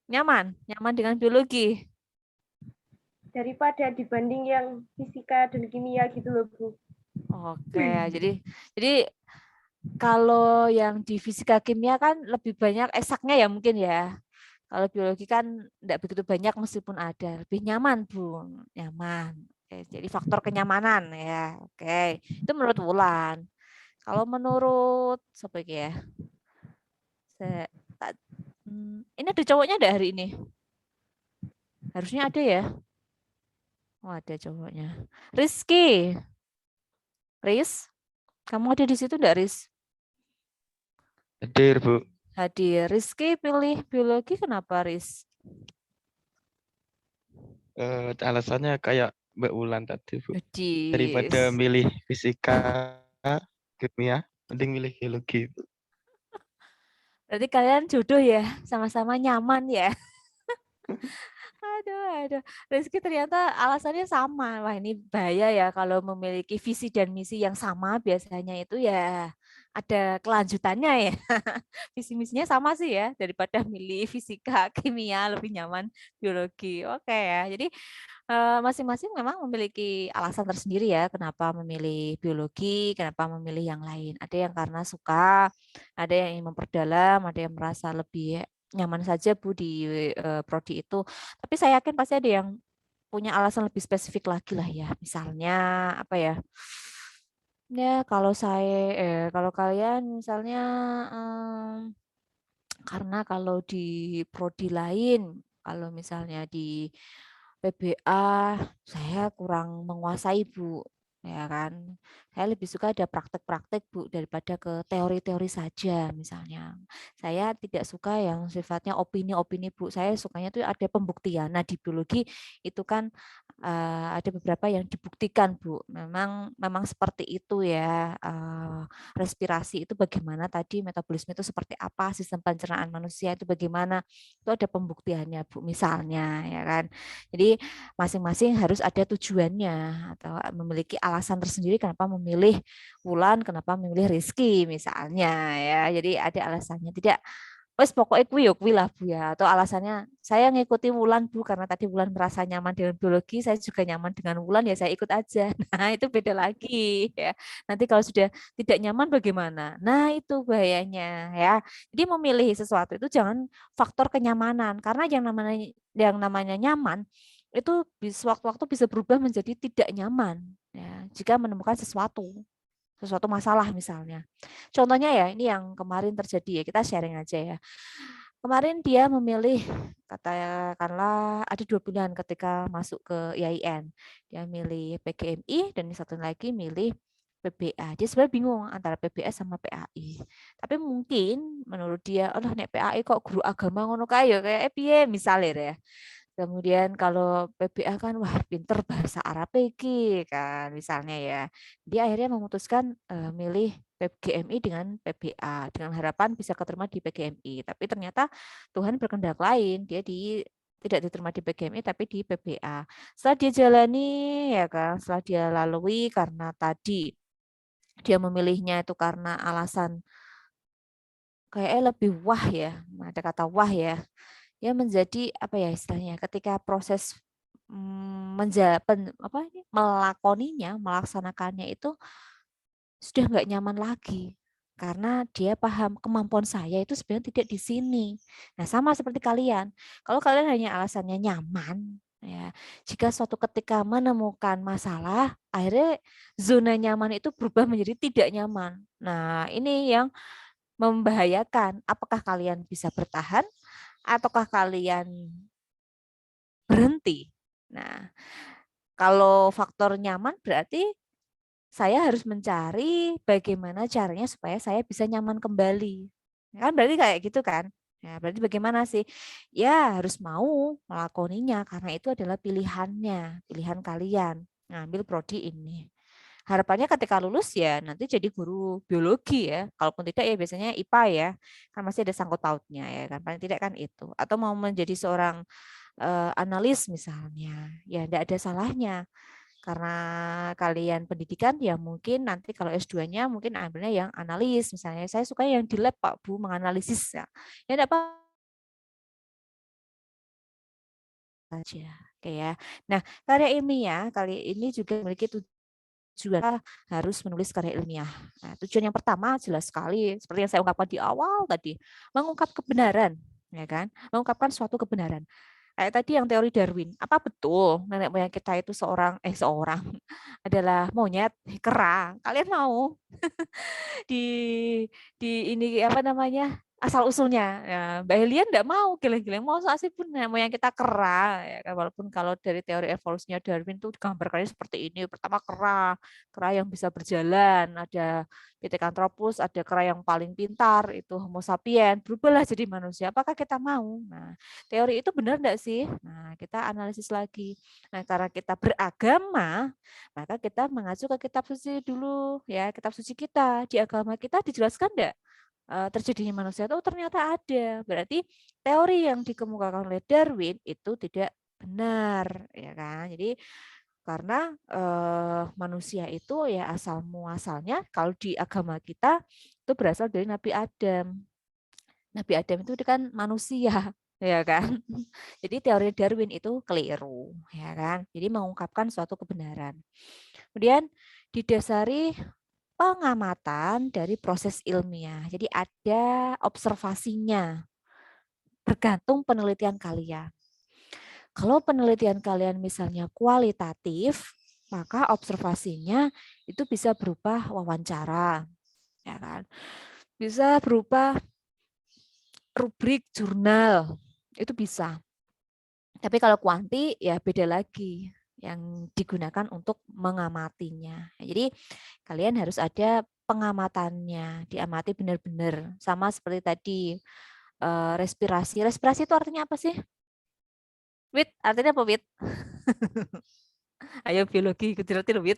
nyaman nyaman dengan biologi. daripada dibanding yang fisika dan kimia gitu loh, Bu. Oke, jadi kalau yang di fisika kimia kan lebih banyak esaknya ya mungkin ya. Kalau biologi kan tidak begitu banyak meskipun ada. Lebih nyaman, Bu. Nyaman. Oke, jadi faktor kenyamanan ya. Oke, itu menurut Wulan. Kalau menurut siapa lagi ya? Ini ada cowoknya ada hari ini? Harusnya ada ya. Oh, ada cowoknya. Rizky. Riz, kamu ada di situ enggak, Riz? Hadir, Bu. Hadir. Rizky pilih biologi kenapa, Riz? Alasannya kayak Mbak Wulan tadi, Bu. Hadis. Daripada milih fisika, kimia, mending milih biologi. Bu. Berarti kalian jodoh ya, sama-sama nyaman ya. Aduh. Rizky ternyata alasannya sama. Wah, ini bahaya ya kalau memiliki visi dan misi yang sama biasanya itu ya ada kelanjutannya ya. Visi misinya sama sih ya, daripada milih fisika, kimia lebih nyaman biologi. Oke ya. Jadi masing-masing memang memiliki alasan tersendiri ya kenapa memilih biologi, kenapa memilih yang lain. Ada yang karena suka, ada yang ingin memperdalam, ada yang merasa lebih nyaman saja Bu di prodi itu. Tapi saya yakin pasti ada yang punya alasan lebih spesifik lagi lah ya. Misalnya apa ya? Ya kalau kalian misalnya karena kalau di prodi lain, kalau misalnya di PBA saya kurang menguasai Bu, ya kan. Saya lebih suka ada praktek-praktek Bu daripada ke teori-teori saja misalnya. Saya tidak suka yang sifatnya opini-opini Bu. Saya sukanya tuh ada pembuktian. Nah, di biologi itu kan ada beberapa yang dibuktikan Bu. Memang seperti itu ya. Respirasi itu bagaimana tadi, metabolisme itu seperti apa, sistem pencernaan manusia itu bagaimana. Itu ada pembuktiannya Bu misalnya ya kan. Jadi masing-masing harus ada tujuannya atau memiliki alasan tersendiri kenapa memilih Wulan, kenapa memilih Rizky misalnya ya. Jadi ada alasannya. Tidak wes pokoknya kuwi lah Bu ya. Atau alasannya saya ngikuti Wulan Bu karena tadi Wulan merasa nyaman dengan biologi, saya juga nyaman dengan Wulan ya saya ikut aja. Nah, itu beda lagi ya. Nanti kalau sudah tidak nyaman bagaimana? Nah, itu bahayanya ya. Jadi memilih sesuatu itu jangan faktor kenyamanan karena yang namanya nyaman itu sewaktu-waktu bisa berubah menjadi tidak nyaman ya jika menemukan sesuatu masalah misalnya. Contohnya ya ini yang kemarin terjadi ya, kita sharing aja ya. Kemarin dia memilih katakanlah ada 2 pilihan ketika masuk ke IAIN. Dia milih PGMI dan satu lagi milih PBA. Dia sebenarnya bingung antara PBS sama PAI. Tapi mungkin menurut dia, oh nek PAI kok guru agama ngono kae ya kayak piye misalnya ya. Kemudian kalau PBA kan wah pinter bahasa Arab iki kan misalnya ya. Dia akhirnya memutuskan milih PGMI dengan PBA dengan harapan bisa keterima di PGMI. Tapi ternyata Tuhan berkehendak lain. Dia tidak diterima di PGMI tapi di PBA. Setelah dia jalani ya kan, setelah dia lalui karena tadi dia memilihnya itu karena alasan kayaknya lebih wah ya, ada kata wah ya, ya menjadi apa ya istilahnya ketika proses melakoninya, melaksanakannya itu sudah nggak nyaman lagi karena dia paham kemampuan saya itu sebenarnya tidak di sini. Nah sama seperti kalian, kalau kalian hanya alasannya nyaman, ya jika suatu ketika menemukan masalah, akhirnya zona nyaman itu berubah menjadi tidak nyaman. Nah ini yang membahayakan. Apakah kalian bisa bertahan ataukah kalian berhenti? Nah, kalau faktor nyaman berarti saya harus mencari bagaimana caranya supaya saya bisa nyaman kembali. Kan berarti kayak gitu kan? Ya, berarti bagaimana sih? Ya harus mau melakoninya karena itu adalah pilihannya, pilihan kalian ngambil prodi ini. Harapannya ketika lulus ya nanti jadi guru biologi ya. Kalaupun tidak ya biasanya IPA ya. Kan masih ada sangkut pautnya ya kan. Paling tidak kan itu. Atau mau menjadi seorang analis misalnya. Ya tidak ada salahnya. Karena kalian pendidikan ya mungkin nanti kalau S2-nya mungkin ambilnya yang analis misalnya. Saya suka yang di lab Pak Bu menganalisis ya. Ya enggak apa aja. Oke ya. Nah, karya ilmiah kali ini juga memiliki tujuan harus menulis karya ilmiah. Nah, tujuan yang pertama jelas sekali seperti yang saya ungkapkan di awal tadi, mengungkap kebenaran, ya kan? Mengungkapkan suatu kebenaran. Kayak tadi yang teori Darwin, apa betul nenek moyang kita itu seorang adalah monyet kera? Kalian mau di ini apa namanya asal usulnya ya, Mbak Helian enggak mau geleng-geleng mau asli pun moyang kita kera ya kan walaupun kalau dari teori evolusinya Darwin itu digambarkannya seperti ini pertama kera yang bisa berjalan ada Pithecanthropus ada kera yang paling pintar itu Homo sapien berubahlah jadi manusia apakah kita mau nah teori itu benar enggak sih nah kita analisis lagi nah karena kita beragama maka kita mengacu ke kitab suci dulu ya kitab suci kita di agama kita dijelaskan enggak terjadinya manusia itu ternyata ada. Berarti teori yang dikemukakan oleh Darwin itu tidak benar, ya kan? Jadi karena manusia itu ya asal muasalnya kalau di agama kita itu berasal dari Nabi Adam. Nabi Adam itu kan manusia, ya kan? Jadi teori Darwin itu keliru, ya kan? Jadi mengungkapkan suatu kebenaran. Kemudian didasari pengamatan dari proses ilmiah. Jadi ada observasinya, bergantung penelitian kalian. Kalau penelitian kalian misalnya kualitatif, maka observasinya itu bisa berupa wawancara, ya kan? Bisa berupa rubrik jurnal, itu bisa. Tapi kalau kuanti ya beda lagi yang digunakan untuk mengamatinya. Jadi kalian harus ada pengamatannya, diamati benar-benar. Sama seperti tadi respirasi. Respirasi itu artinya apa sih? Wit, artinya apa Wit? Ayo biologi, kecil-kecil Wit.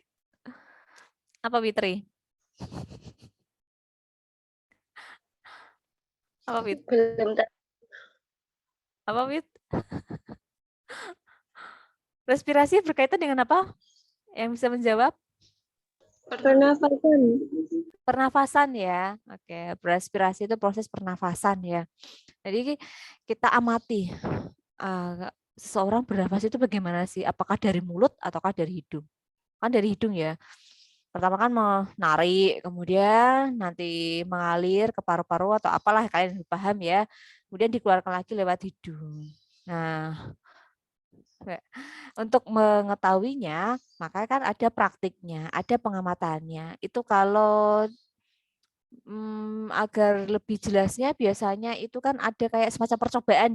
Apa Witri? Apa Wit? Belum tahu. Apa Wit? Respirasi berkaitan dengan apa? Yang bisa menjawab? Pernafasan. Pernafasan ya. Oke, respirasi itu proses pernafasan ya. Jadi kita amati seseorang bernafas itu bagaimana sih? Apakah dari mulut ataukah dari hidung? Kan dari hidung ya. Pertama kan menarik, kemudian nanti mengalir ke paru-paru atau apalah kalian paham ya. Kemudian dikeluarkan lagi lewat hidung. Nah, untuk mengetahuinya, maka kan ada praktiknya, ada pengamatannya. Itu kalau agar lebih jelasnya biasanya itu kan ada kayak semacam percobaan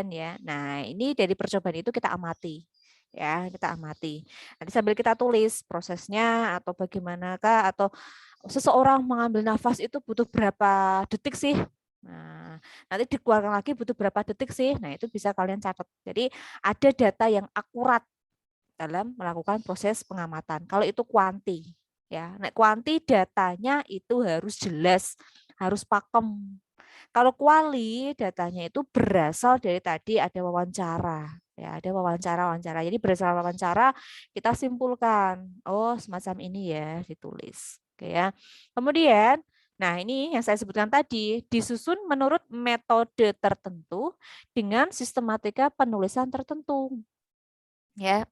ya. Nah, ini dari percobaan itu kita amati. Ya, kita amati. Nanti sambil kita tulis prosesnya atau bagaimanakah atau seseorang mengambil nafas itu butuh berapa detik sih? Nah, nanti dikeluarkan lagi butuh berapa detik sih? Nah, itu bisa kalian catat. Jadi ada data yang akurat dalam melakukan proses pengamatan. Kalau itu kuanti, ya. Nah, kuanti datanya itu harus jelas, harus pakem. Kalau kuali datanya itu berasal dari tadi ada wawancara, ya ada wawancara. Jadi berdasarkan wawancara kita simpulkan, oh semacam ini ya ditulis, oke ya. Kemudian, nah ini yang saya sebutkan tadi disusun menurut metode tertentu dengan sistematika penulisan tertentu, ya.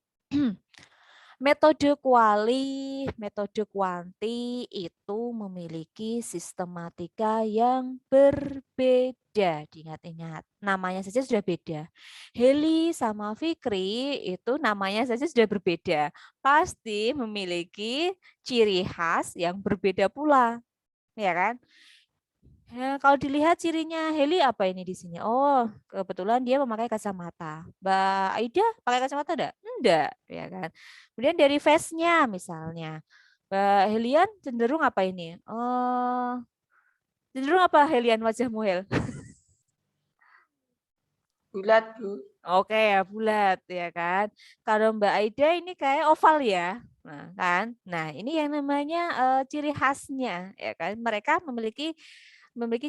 Metode kuali, metode kuanti itu memiliki sistematika yang berbeda. Diingat-ingat, namanya saja sudah beda. Heli sama Fikri itu namanya saja sudah berbeda. Pasti memiliki ciri khas yang berbeda pula, ya kan? Ya, kalau dilihat cirinya Heli apa ini di sini? Oh, kebetulan dia memakai kacamata. Mbak Aida pakai kacamata enggak? Enggak, ya kan. Kemudian dari face-nya misalnya. Mbak Helian cenderung apa ini? Oh, cenderung apa Helian wajahmu Hel? Bulat, Bu. Oke ya, bulat ya kan. Kalau Mbak Aida ini kayak oval ya. Nah, kan. Nah, ini yang namanya ciri khasnya ya kan. Mereka memiliki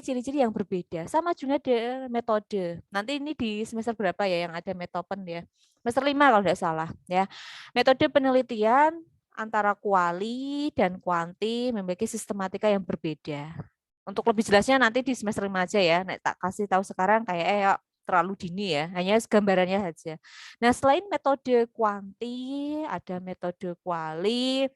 ciri-ciri yang berbeda. Sama juga ada metode. Nanti ini di semester berapa ya yang ada metopen ya? Semester 5 kalau tidak salah ya. Metode penelitian antara kuali dan kuanti memiliki sistematika yang berbeda. Untuk lebih jelasnya nanti di semester 5 aja ya. Nek tak kasih tahu sekarang kayak terlalu dini ya, hanya gambarannya saja. Nah, selain metode kuanti, ada metode kuali,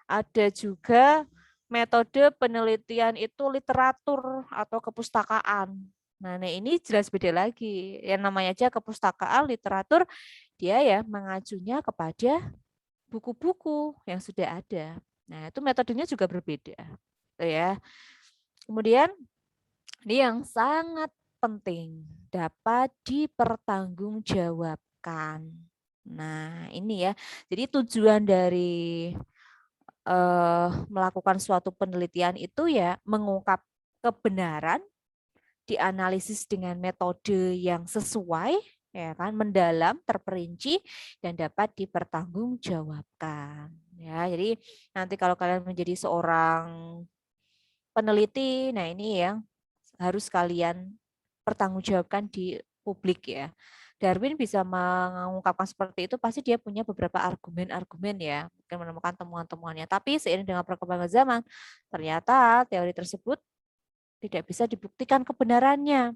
ada juga metode penelitian itu literatur atau kepustakaan. Nah, ini jelas beda lagi. Yang namanya aja kepustakaan, literatur, dia ya mengacunya kepada buku-buku yang sudah ada. Nah, itu metodenya juga berbeda. Tuh ya. Kemudian ini yang sangat penting, dapat dipertanggungjawabkan. Nah, ini ya. Jadi tujuan dari melakukan suatu penelitian itu ya mengungkap kebenaran, dianalisis dengan metode yang sesuai, ya kan, mendalam, terperinci, dan dapat dipertanggungjawabkan. Ya, jadi nanti kalau kalian menjadi seorang peneliti, nah ini yang harus kalian pertanggungjawabkan di publik ya. Darwin bisa mengungkapkan seperti itu, pasti dia punya beberapa argumen-argumen ya, mungkin menemukan temuan-temuannya. Tapi seiring dengan perkembangan zaman, ternyata teori tersebut tidak bisa dibuktikan kebenarannya.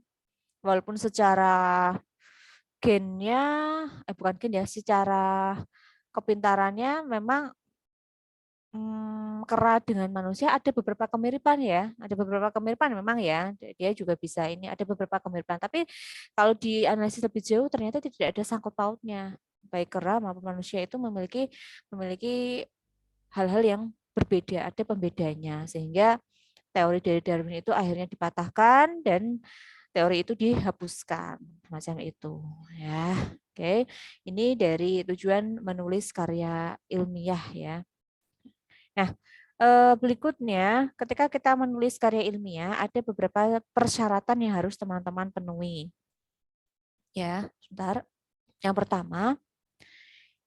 Walaupun secara gennya, bukan gen ya, secara kepintarannya memang kera dengan manusia ada beberapa kemiripan ya, ada beberapa kemiripan memang ya, dia juga bisa ini ada beberapa kemiripan. Tapi kalau dianalisis lebih jauh ternyata tidak ada sangkut pautnya. Baik kera maupun manusia itu memiliki hal-hal yang berbeda, ada pembedanya sehingga teori dari Darwin itu akhirnya dipatahkan dan teori itu dihapuskan macam itu ya. Oke, ini dari tujuan menulis karya ilmiah ya. Nah, berikutnya ketika kita menulis karya ilmiah ada beberapa persyaratan yang harus teman-teman penuhi. Ya, sebentar. Yang pertama,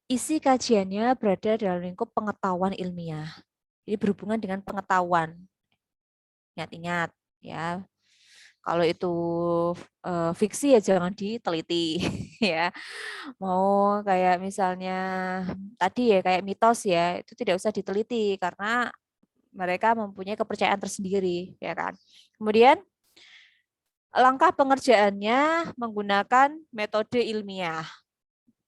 isi kajiannya berada dalam lingkup pengetahuan ilmiah. Jadi berhubungan dengan pengetahuan. Ingat-ingat ya. Kalau itu fiksi ya jangan diteliti ya. Mau kayak misalnya tadi ya kayak mitos ya, itu tidak usah diteliti karena mereka mempunyai kepercayaan tersendiri ya kan. Kemudian langkah pengerjaannya menggunakan metode ilmiah.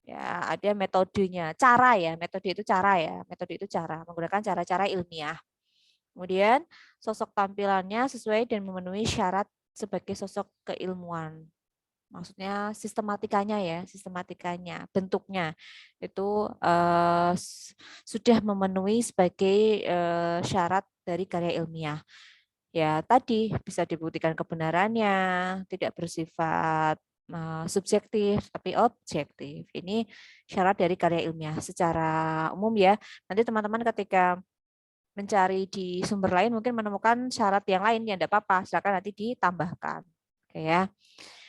Ya, ada metodenya, cara ya, metode itu cara ya, metode itu cara, menggunakan cara-cara ilmiah. Kemudian sosok tampilannya sesuai dan memenuhi syarat sebagai sosok keilmuan. Maksudnya sistematikanya ya, sistematikanya, bentuknya itu sudah memenuhi sebagai syarat dari karya ilmiah. Ya tadi bisa dibuktikan kebenarannya, tidak bersifat subjektif tapi objektif. Ini syarat dari karya ilmiah secara umum ya. Nanti teman-teman ketika mencari di sumber lain mungkin menemukan syarat yang lain yang tidak apa-apa, silakan nanti ditambahkan. Oke ya.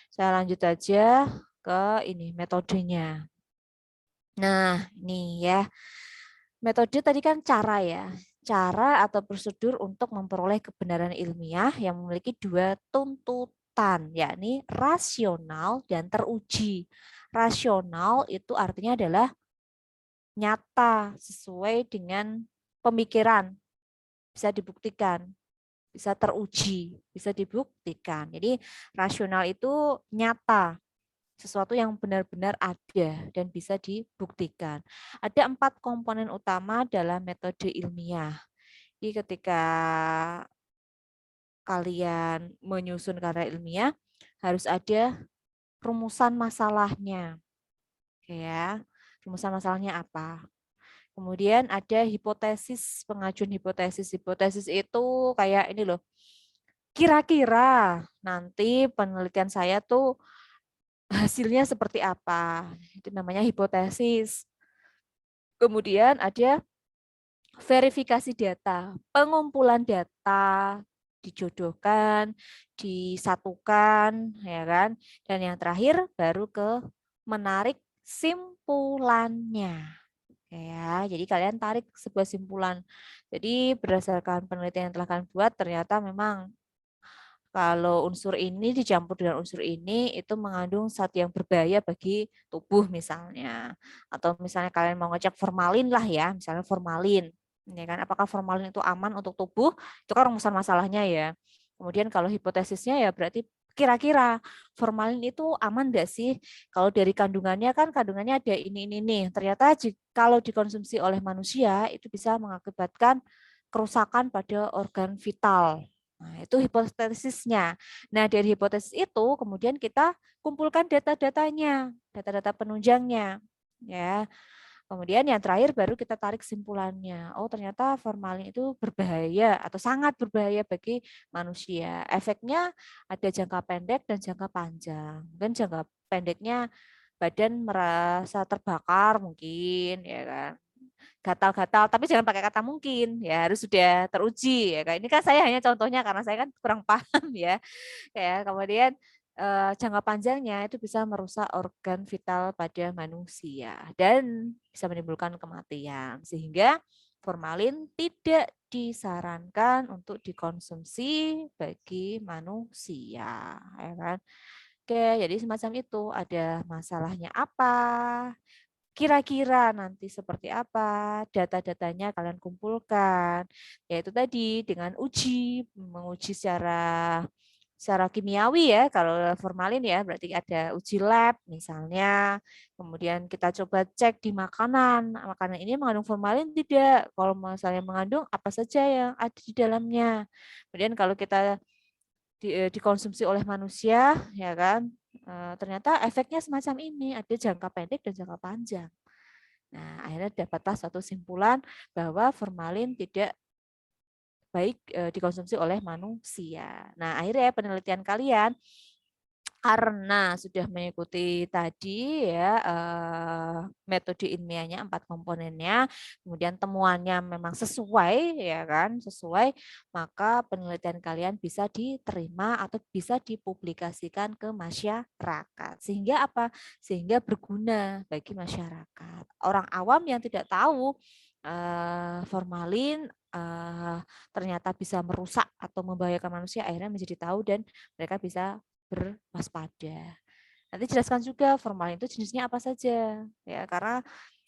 Saya lanjut aja ke ini metodenya. Nah, ini ya. Metode tadi kan cara ya. Cara atau prosedur untuk memperoleh kebenaran ilmiah yang memiliki dua tuntutan, yakni rasional dan teruji. Rasional itu artinya adalah nyata, sesuai dengan pemikiran, bisa dibuktikan, bisa teruji, bisa dibuktikan. Jadi rasional itu nyata, sesuatu yang benar-benar ada dan bisa dibuktikan. Ada 4 komponen utama dalam metode ilmiah. Jadi ketika kalian menyusun karya ilmiah, harus ada rumusan masalahnya. Oke ya, rumusan masalahnya apa? Kemudian ada hipotesis, pengajuan hipotesis. Hipotesis itu kayak ini loh, kira-kira nanti penelitian saya tuh hasilnya seperti apa. Itu namanya hipotesis. Kemudian ada verifikasi data, pengumpulan data, dijodohkan, disatukan, ya kan? Dan yang terakhir baru ke menarik simpulannya. Ya, jadi kalian tarik sebuah simpulan. Jadi berdasarkan penelitian yang telah kalian buat, ternyata memang kalau unsur ini dicampur dengan unsur ini itu mengandung zat yang berbahaya bagi tubuh misalnya. Atau misalnya kalian mau ngecek formalin lah ya, misalnya formalin. Ya kan, apakah formalin itu aman untuk tubuh? Itu kan rumusan masalahnya ya. Kemudian kalau hipotesisnya ya berarti kira-kira formalin itu aman nggak sih? Kalau dari kandungannya kan kandungannya ada ini nih. Ternyata kalau dikonsumsi oleh manusia itu bisa mengakibatkan kerusakan pada organ vital. Nah, itu hipotesisnya. Nah, dari hipotesis itu kemudian kita kumpulkan data-datanya, data-data penunjangnya. Ya. Kemudian yang terakhir baru kita tarik simpulannya. Oh, ternyata formalin itu berbahaya atau sangat berbahaya bagi manusia. Efeknya ada jangka pendek dan jangka panjang. Mungkin jangka pendeknya badan merasa terbakar mungkin, ya kan, gatal-gatal, tapi jangan pakai kata mungkin, ya harus sudah teruji ya kan. Ini kan saya hanya contohnya karena saya kan kurang paham ya. Ya, kemudian jangka panjangnya itu bisa merusak organ vital pada manusia dan bisa menimbulkan kematian. Sehingga formalin tidak disarankan untuk dikonsumsi bagi manusia, ya kan. Oke, jadi semacam itu. Ada masalahnya apa? Kira-kira nanti seperti apa, data-datanya kalian kumpulkan. Yaitu tadi dengan menguji secara kimiawi ya, kalau formalin ya berarti ada uji lab misalnya. Kemudian kita coba cek di makanan, makanan ini mengandung formalin tidak? Kalau misalnya mengandung, apa saja yang ada di dalamnya? Kemudian kalau kita dikonsumsi oleh manusia, ya kan, ternyata efeknya semacam ini, ada jangka pendek dan jangka panjang. Nah, akhirnya dapatlah satu simpulan bahwa formalin tidak baik dikonsumsi oleh manusia. Nah, akhirnya penelitian kalian karena sudah mengikuti tadi ya metode ilmiahnya 4 komponennya, kemudian temuannya memang sesuai ya kan, sesuai, maka penelitian kalian bisa diterima atau bisa dipublikasikan ke masyarakat. Sehingga apa? Sehingga berguna bagi masyarakat. Orang awam yang tidak tahu formalin ternyata bisa merusak atau membahayakan manusia, akhirnya menjadi tahu dan mereka bisa berwaspada. Nanti jelaskan juga formalin itu jenisnya apa saja, ya karena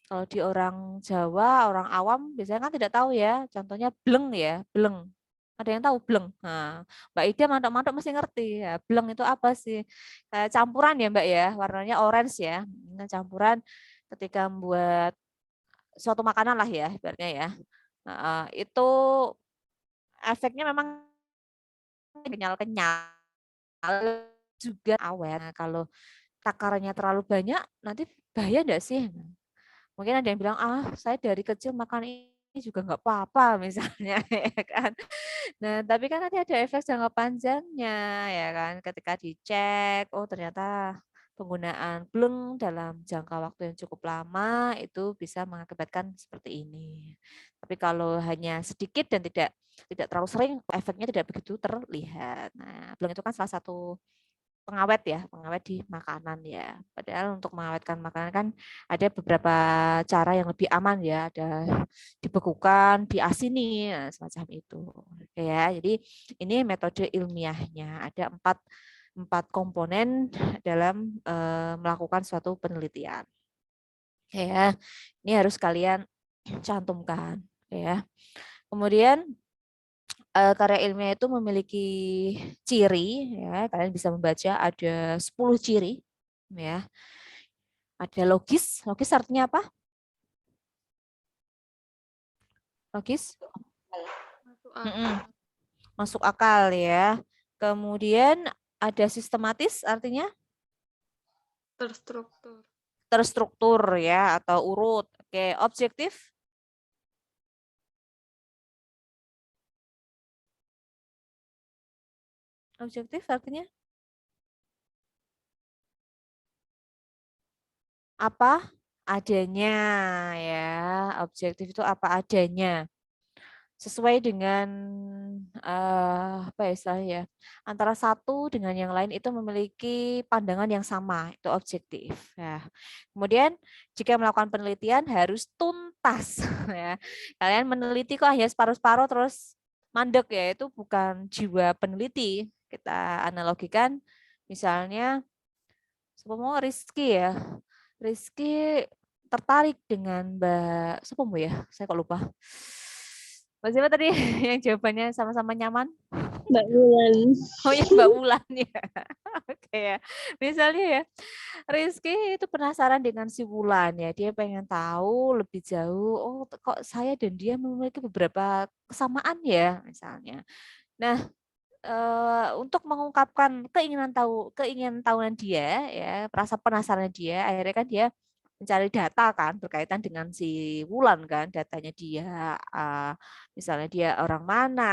kalau di orang Jawa, orang awam biasanya kan tidak tahu ya. Contohnya bleng ya, bleng. Ada yang tahu bleng? Nah, Mbak Ida mantok-mantok mesti ngerti ya. Bleng itu apa sih? Kayak campuran ya Mbak ya, warnanya orange ya. Nah, campuran ketika membuat suatu makanan lah ya, ibaratnya ya. Nah, itu efeknya memang kenyal-kenyal juga awet. Nah, kalau takarannya terlalu banyak, nanti bahaya enggak sih? Mungkin ada yang bilang, ah saya dari kecil makan ini juga nggak apa-apa misalnya, ya kan. Nah, tapi kan nanti ada efek jangka panjangnya, ya kan. Ketika dicek, oh ternyata penggunaan bleng dalam jangka waktu yang cukup lama itu bisa mengakibatkan seperti ini. Tapi kalau hanya sedikit dan tidak terlalu sering, efeknya tidak begitu terlihat. Nah, bleng itu kan salah satu pengawet ya, pengawet di makanan ya. Padahal untuk mengawetkan makanan kan ada beberapa cara yang lebih aman ya, ada dibekukan, diasini, nah, semacam itu. Oke ya, jadi ini metode ilmiahnya. Ada empat komponen dalam melakukan suatu penelitian. Oke ya, ini harus kalian cantumkan. Oke ya. Kemudian karya ilmiah itu memiliki ciri, ya kalian bisa membaca ada 10 ciri, ya. Ada logis, logis artinya apa? Logis? Masuk akal. Mm-mm. Masuk akal ya. Kemudian ada sistematis, artinya Terstruktur. terstruktur ya atau urut. Oke, objektif. Objektif artinya apa adanya ya. Objektif itu apa adanya. Sesuai dengan apa ya istilahnya ya, antara satu dengan yang lain itu memiliki pandangan yang sama, itu objektif ya. Kemudian jika melakukan penelitian harus tuntas ya. Kalian meneliti kok hanya separuh-separuh terus mandek ya, itu bukan jiwa peneliti. Kita analogikan misalnya mau Rizky ya. Rizky tertarik dengan Mbak siapa ya? Saya kok lupa. Mbak siapa tadi yang jawabannya sama-sama nyaman? Mbak Wulan. Oh ya Mbak Wulan ya. Oke ya. Misalnya ya, Rizky itu penasaran dengan si Wulan ya. Dia pengen tahu lebih jauh. Oh kok saya dan dia memiliki beberapa kesamaan ya misalnya. Nah, untuk mengungkapkan keinginan tahunan dia ya, rasa penasaran dia, akhirnya kan dia mencari data kan berkaitan dengan si Wulan kan, datanya dia misalnya dia orang mana,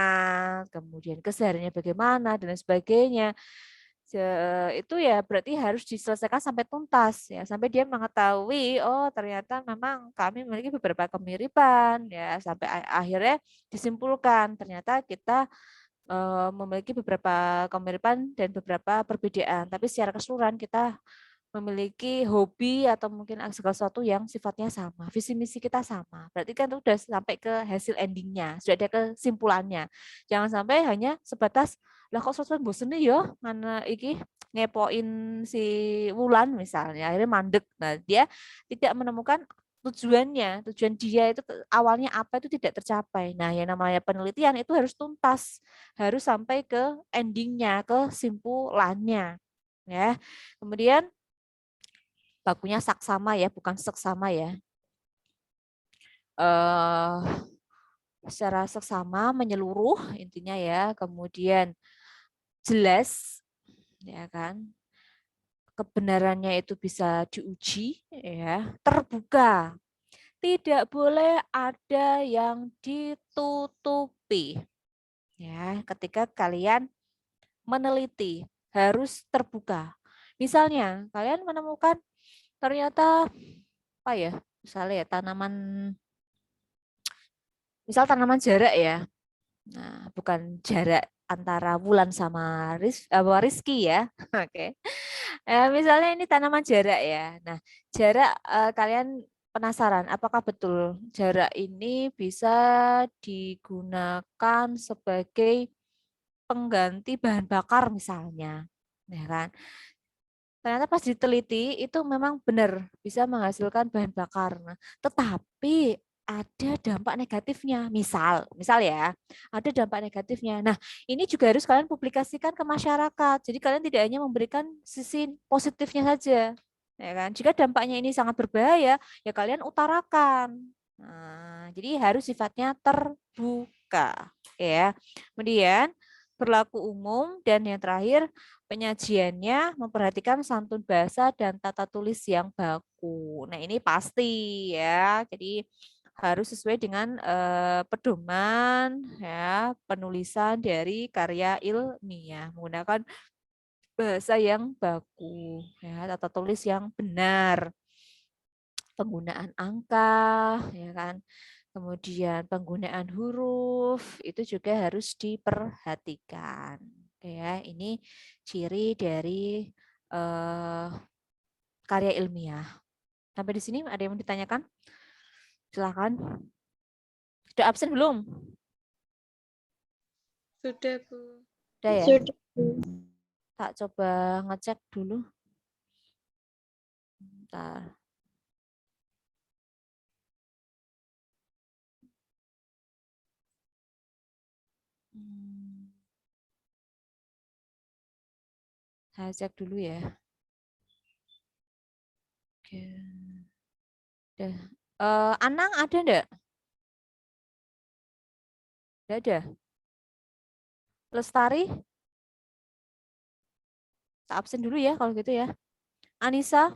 kemudian kesehariannya bagaimana dan lain sebagainya. Itu ya berarti harus diselesaikan sampai tuntas ya, sampai dia mengetahui oh ternyata memang kami memiliki beberapa kemiripan ya, sampai akhirnya disimpulkan ternyata kita memiliki beberapa kemiripan dan beberapa perbedaan, tapi secara keseluruhan kita memiliki hobi atau mungkin segala sesuatu yang sifatnya sama, visi misi kita sama. Berarti kan itu sudah sampai ke hasil endingnya, sudah ada kesimpulannya. Jangan sampai hanya sebatas lah kok sesuatu bosen nih yo, mana iki ngepoin si Wulan misalnya, akhirnya mandek. Nah dia tidak menemukan tujuan dia itu awalnya apa itu tidak tercapai. Nah yang namanya penelitian itu harus tuntas, harus sampai ke endingnya, kesimpulannya. Ya, kemudian bakunya saksama ya, bukan seksama ya. Secara seksama menyeluruh intinya ya, kemudian jelas ya kan, kebenarannya itu bisa diuji ya, terbuka, tidak boleh ada yang ditutupi ya. Ketika kalian meneliti harus terbuka. Misalnya kalian menemukan ternyata apa ya, misalnya ya tanaman jarak ya. Nah, bukan jarak antara Wulan sama Rizky ya. Oke. Misalnya ini tanaman jarak ya. Nah, jarak kalian penasaran apakah betul jarak ini bisa digunakan sebagai pengganti bahan bakar misalnya. Ya kan? Ternyata pas diteliti itu memang benar bisa menghasilkan bahan bakar. Nah, tetapi ada dampak negatifnya. Misal ya, ada dampak negatifnya. Nah, ini juga harus kalian publikasikan ke masyarakat. Jadi kalian tidak hanya memberikan sisi positifnya saja. Ya kan? Jika dampaknya ini sangat berbahaya, ya kalian utarakan. Nah, jadi harus sifatnya terbuka, ya. Kemudian berlaku umum dan yang terakhir penyajiannya memperhatikan santun bahasa dan tata tulis yang baku. Nah, ini pasti ya. Jadi harus sesuai dengan pedoman ya penulisan dari karya ilmiah menggunakan bahasa yang baku, ya, tata tulis yang benar, penggunaan angka, ya kan, kemudian penggunaan huruf itu juga harus diperhatikan. Oke ya, ini ciri dari karya ilmiah. Sampai di sini ada yang mau ditanyakan? Silakan. Sudah absen belum? Sudah, Bu. Udah ya? Sudah. Tak coba ngecek dulu. Bentar. Saya cek dulu ya. Oke. Udah. Anang ada enggak? Enggak ada. Lestari? Tak absen dulu ya kalau gitu ya. Anissa?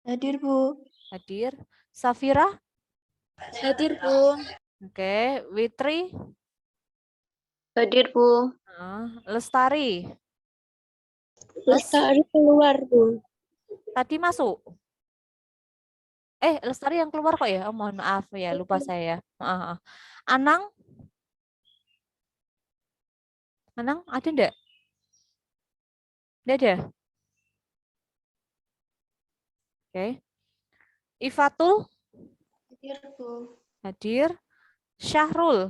Hadir, Bu. Hadir. Safira? Hadir, Bu. Oke. Witri? Hadir, Bu. Lestari? Lestari keluar, Bu. Tadi masuk? Lestari yang keluar kok ya? Oh, mohon maaf ya, lupa saya. Maaf. Anang? Anang ada enggak? Enggak ada? Oke. Ifatul? Hadir, Bu. Hadir. Syahrul?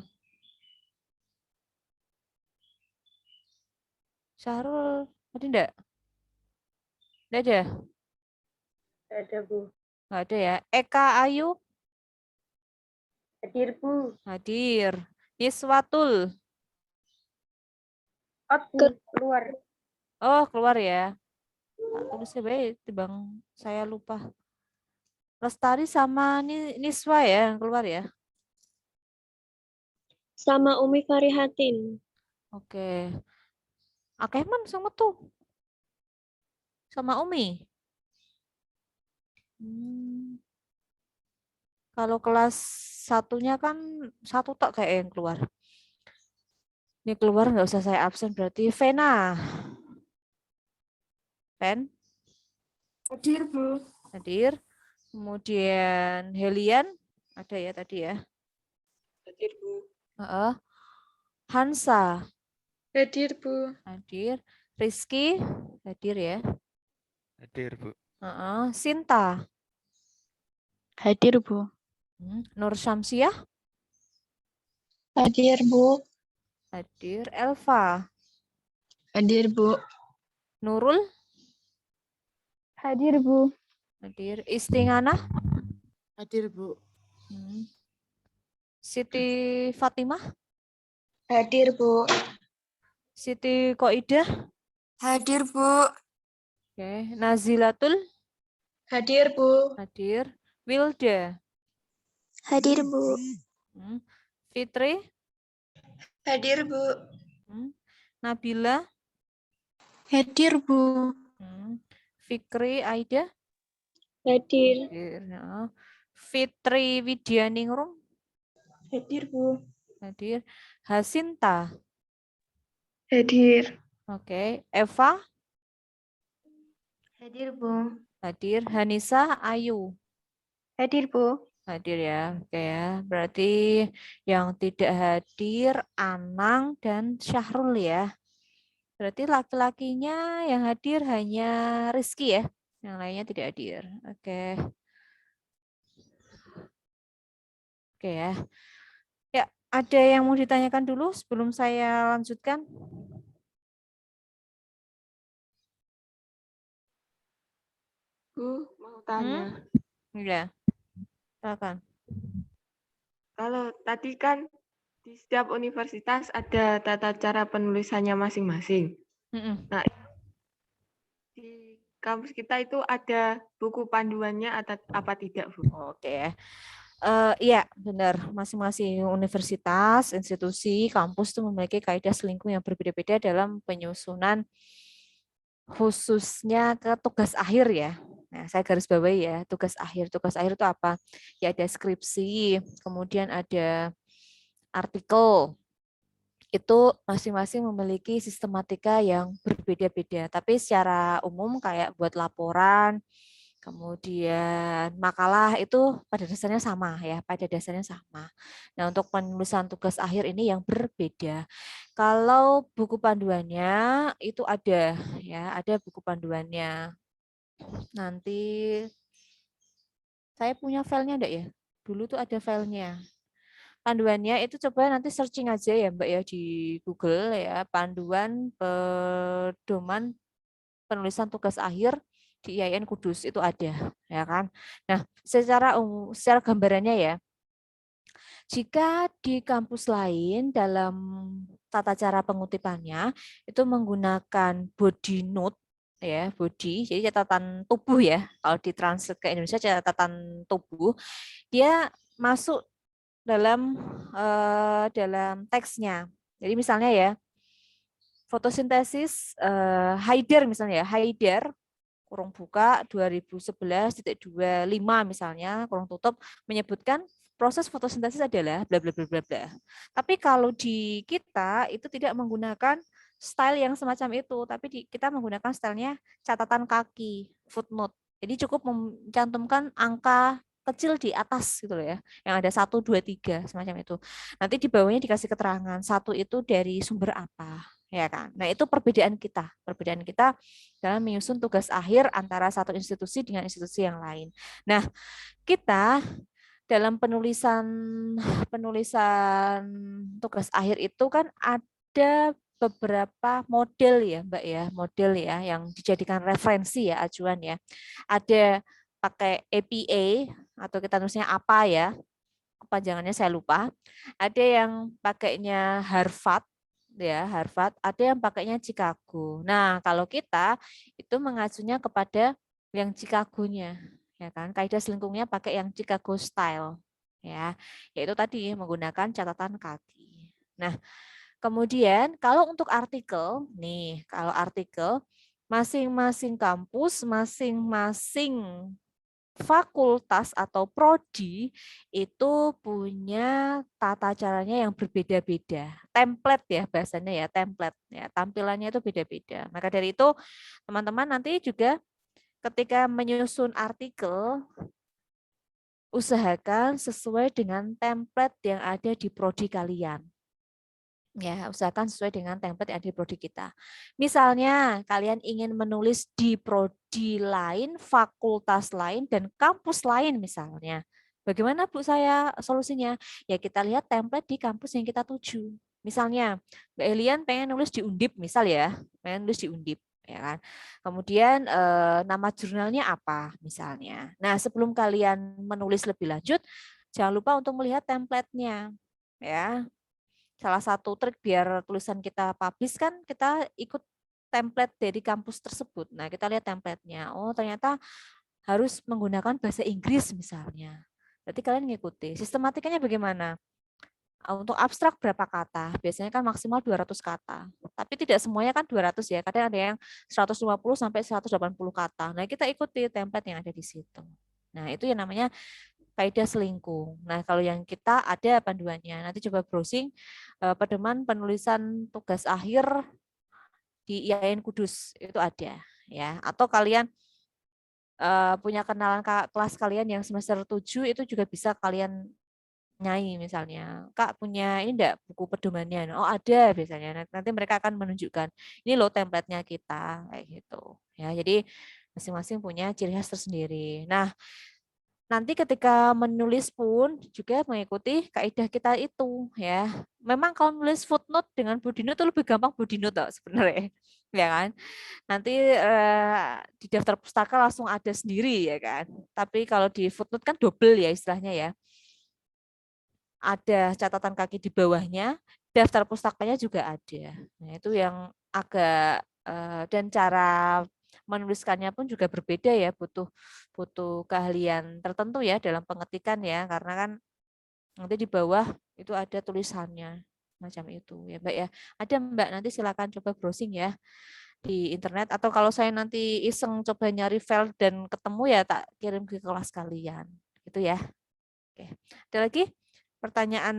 Syahrul ada enggak? Enggak ada? Ada, Bu. Enggak ada ya. Eka Ayu? Hadir, Bu. Hadir. Niswatul? Out, Bu. Keluar. Oh, keluar ya. Tak tulisnya baik, bang, saya lupa. Lestari sama Niswa ya yang keluar ya. Sama Umi Farihatin. Oke. Akeman sama tuh. Sama Umi. Kalau kelas satunya kan satu tak kayak yang keluar. Ini keluar nggak usah saya absen berarti Vena. Ven? Hadir, Bu. Hadir. Kemudian Helian ada ya tadi ya. Hadir, Bu. Hansa Hadir, Bu. hadir. Rizky hadir ya. Hadir, Bu. Sinta. Hadir, Bu. Nur Syamsiah Hadir, Bu. hadir. Elva. Hadir, Bu. Nurul Hadir, Bu. hadir. Istingana. Hadir, Bu. Siti Fatimah. Hadir, Bu. Siti Koidah. Hadir, Bu. Oke. Nazilatul Hadir, Bu. hadir. Wilda. Hadir, Bu. Fitri. Hadir, Bu. Nabila. Hadir, Bu. Fikri Aida. Hadir. Hadir. Fitri Widianingrum. Hadir, Bu. Hadir. Hasinta. Hadir. Oke. Eva. Hadir, Bu. Hadir. Hanisa Ayu. Hadir, Bu. Hadir ya. Oke ya. Berarti yang tidak hadir Anang dan Syahrul ya. Berarti laki-lakinya yang hadir hanya Rizky ya. Yang lainnya tidak hadir. Oke. Oke ya. Ya, ada yang mau ditanyakan dulu sebelum saya lanjutkan? Bu, mau tanya. Ya. Silakan. Kalau tadi kan di setiap universitas ada tata cara penulisannya masing-masing. Nah, di kampus kita itu ada buku panduannya atau apa tidak, Bu? Oke. Iya, benar. Masing-masing universitas, institusi, kampus itu memiliki kaidah selingkuh yang berbeda-beda dalam penyusunan khususnya ke tugas akhir ya. Nah, saya garis bawahi ya, tugas akhir. Tugas akhir itu apa? Ya ada skripsi, kemudian ada artikel, itu masing-masing memiliki sistematika yang berbeda-beda. Tapi secara umum kayak buat laporan, kemudian makalah itu pada dasarnya sama ya, pada dasarnya sama. Nah, untuk penulisan tugas akhir ini yang berbeda. Kalau buku panduannya itu ada ya, ada buku panduannya. Nanti saya punya filenya enggak ya? Dulu tuh ada filenya. Panduannya itu coba nanti searching aja ya Mbak ya di Google ya, panduan pedoman penulisan tugas akhir di IAIN Kudus itu ada ya kan. Nah, secara gambarannya ya, jika di kampus lain dalam tata cara pengutipannya itu menggunakan body note ya, body, jadi catatan tubuh ya. Kalau ditranslate ke Indonesia catatan tubuh, dia masuk dalam teksnya. Jadi misalnya ya, fotosintesis Haider misalnya ya, Haider kurung buka 2011.25 misalnya, kurung tutup, menyebutkan proses fotosintesis adalah bla bla bla bla bla. Tapi kalau di kita itu tidak menggunakan style yang semacam itu, tapi kita menggunakan stylenya catatan kaki, footnote. Jadi cukup mencantumkan angka kecil di atas gitu loh ya, yang ada 1, 2, 3 semacam itu. Nanti di bawahnya dikasih keterangan, satu itu dari sumber apa, ya kan. Nah, itu perbedaan kita dalam menyusun tugas akhir antara satu institusi dengan institusi yang lain. Nah, kita dalam penulisan tugas akhir itu kan ada beberapa model ya, Mbak ya, model ya yang dijadikan referensi ya, acuan ya. Ada pakai APA atau kita tulisnya apa ya, kepanjangannya saya lupa. Ada yang pakainya Harvard ya, Harvard, ada yang pakainya Chicago. Nah, kalau kita itu mengacunya kepada yang Chicago-nya, ya kan? Kaidah selingkungnya pakai yang Chicago style, ya, yaitu tadi menggunakan catatan kaki. Nah, kemudian kalau untuk artikel, nih, kalau artikel masing-masing kampus, masing-masing fakultas atau prodi itu punya tata caranya yang berbeda-beda. Template ya bahasanya ya, template ya, tampilannya itu beda-beda. Maka dari itu teman-teman nanti juga ketika menyusun artikel usahakan sesuai dengan template yang ada di prodi kalian. Ya, usahakan sesuai dengan template yang ada di prodi kita. Misalnya, kalian ingin menulis di prodi lain, fakultas lain, dan kampus lain misalnya. Bagaimana Bu saya solusinya? Ya kita lihat template di kampus yang kita tuju. Misalnya, Mbak Elian pengen nulis di Undip, misal ya, pengen nulis di Undip. Ya kan? Kemudian nama jurnalnya apa misalnya. Nah, sebelum kalian menulis lebih lanjut, jangan lupa untuk melihat template-nya. Ya, salah satu trik biar tulisan kita publish kan kita ikut template dari kampus tersebut. Nah, kita lihat template-nya. Oh, ternyata harus menggunakan bahasa Inggris misalnya. Berarti kalian ngikuti. Sistematikanya bagaimana? Untuk abstrak berapa kata? Biasanya kan maksimal 200 kata. Tapi tidak semuanya kan 200 ya. Kadang ada yang 150 sampai 180 kata. Nah, kita ikuti template yang ada di situ. Nah, itu yang namanya kaidah selingkung. Nah, kalau yang kita ada panduannya. Nanti coba browsing pedoman penulisan tugas akhir di IAIN Kudus itu ada ya. Atau kalian punya kenalan kelas kalian yang semester 7 itu juga bisa kalian nyai misalnya. Kak punya ini enggak buku pedomannya? Oh, ada biasanya. Nanti mereka akan menunjukkan ini loh template-nya kita kayak gitu. Ya, jadi masing-masing punya ciri khas tersendiri. Nah, nanti ketika menulis pun juga mengikuti kaidah kita itu ya. Memang kalau menulis footnote dengan body note itu lebih gampang body note sebenarnya. Ya kan? Nanti di daftar pustaka langsung ada sendiri ya kan. Tapi kalau di footnote kan double ya istilahnya ya. Ada catatan kaki di bawahnya, daftar pustakanya juga ada. Nah, itu yang agak dan cara menuliskannya pun juga berbeda ya, butuh keahlian tertentu ya dalam pengetikan ya, karena kan nanti di bawah itu ada tulisannya macam itu ya Mbak ya. Ada Mbak, nanti silakan coba browsing ya di internet, atau kalau saya nanti iseng coba nyari file dan ketemu ya tak kirim ke kelas kalian gitu ya. Oke, ada lagi? Pertanyaan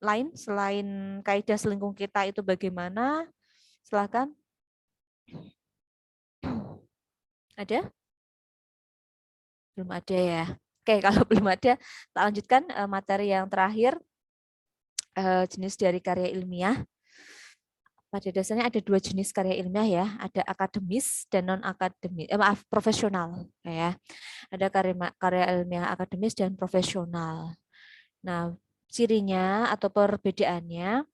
lain selain kaidah selingkung kita itu bagaimana? Silakan. Ada? Belum ada ya. Oke, kalau belum ada, kita lanjutkan materi yang terakhir, jenis dari karya ilmiah. Pada dasarnya ada dua jenis karya ilmiah ya, ada akademis dan non akademis, profesional ya. Ada karya ilmiah akademis dan profesional. Nah, cirinya atau perbedaannya,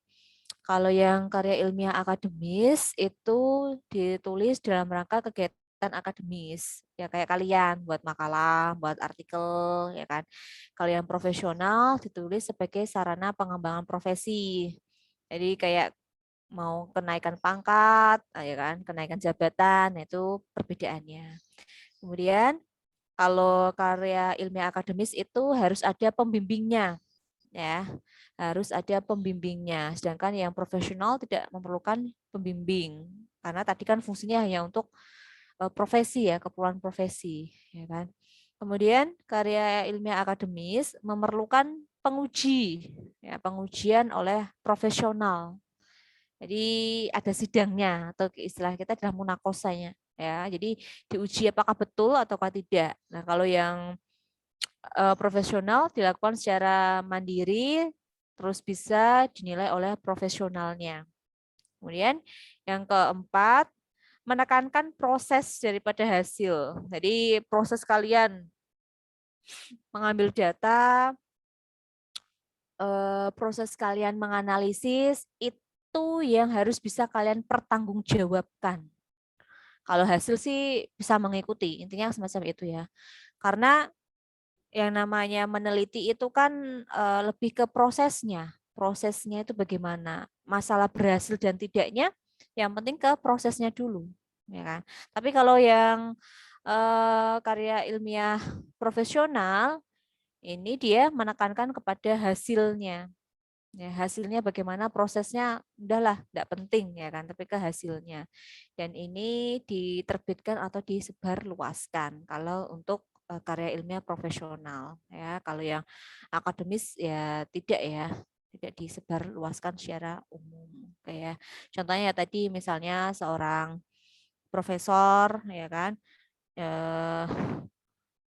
kalau yang karya ilmiah akademis itu ditulis dalam rangka kegiatan akademis, ya kayak kalian buat makalah, buat artikel, ya kan. Kalau yang profesional ditulis sebagai sarana pengembangan profesi. Jadi kayak mau kenaikan pangkat, ya kan, kenaikan jabatan, itu perbedaannya. Kemudian kalau karya ilmiah akademis itu harus ada pembimbingnya, ya, harus ada pembimbingnya. Sedangkan yang profesional tidak memerlukan pembimbing, karena tadi kan fungsinya hanya untuk profesi ya, keperluan profesi, ya kan. Kemudian karya ilmiah akademis memerlukan penguji, ya, pengujian oleh profesional. Jadi ada sidangnya atau istilah kita adalah munakosanya ya. Jadi diuji apakah betul ataukah tidak. Nah, kalau yang profesional dilakukan secara mandiri terus bisa dinilai oleh profesionalnya. Kemudian yang keempat, menekankan proses daripada hasil. Jadi proses kalian mengambil data, proses kalian menganalisis itu yang harus bisa kalian pertanggungjawabkan. Kalau hasil sih bisa mengikuti, intinya semacam itu ya. Karena yang namanya meneliti itu kan lebih ke prosesnya. Prosesnya itu bagaimana? Masalah berhasil dan tidaknya, yang penting ke prosesnya dulu, ya kan. Tapi kalau yang karya ilmiah profesional, ini dia menekankan kepada hasilnya. Ya, hasilnya bagaimana, prosesnya udahlah tidak penting ya kan, tapi ke hasilnya. Dan ini diterbitkan atau disebarluaskan kalau untuk karya ilmiah profesional ya. Kalau yang akademis ya tidak ya, tidak disebarluaskan secara umum. Kayak contohnya tadi misalnya seorang profesor ya kan,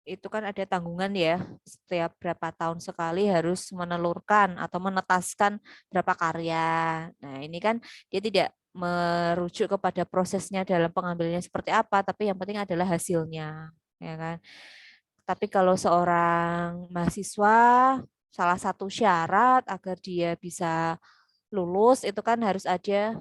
itu kan ada tanggungan ya, setiap berapa tahun sekali harus menelurkan atau menetaskan berapa karya. Nah, ini kan dia tidak merujuk kepada prosesnya dalam pengambilannya seperti apa, tapi yang penting adalah hasilnya, ya kan. Tapi kalau seorang mahasiswa, salah satu syarat agar dia bisa lulus itu kan harus ada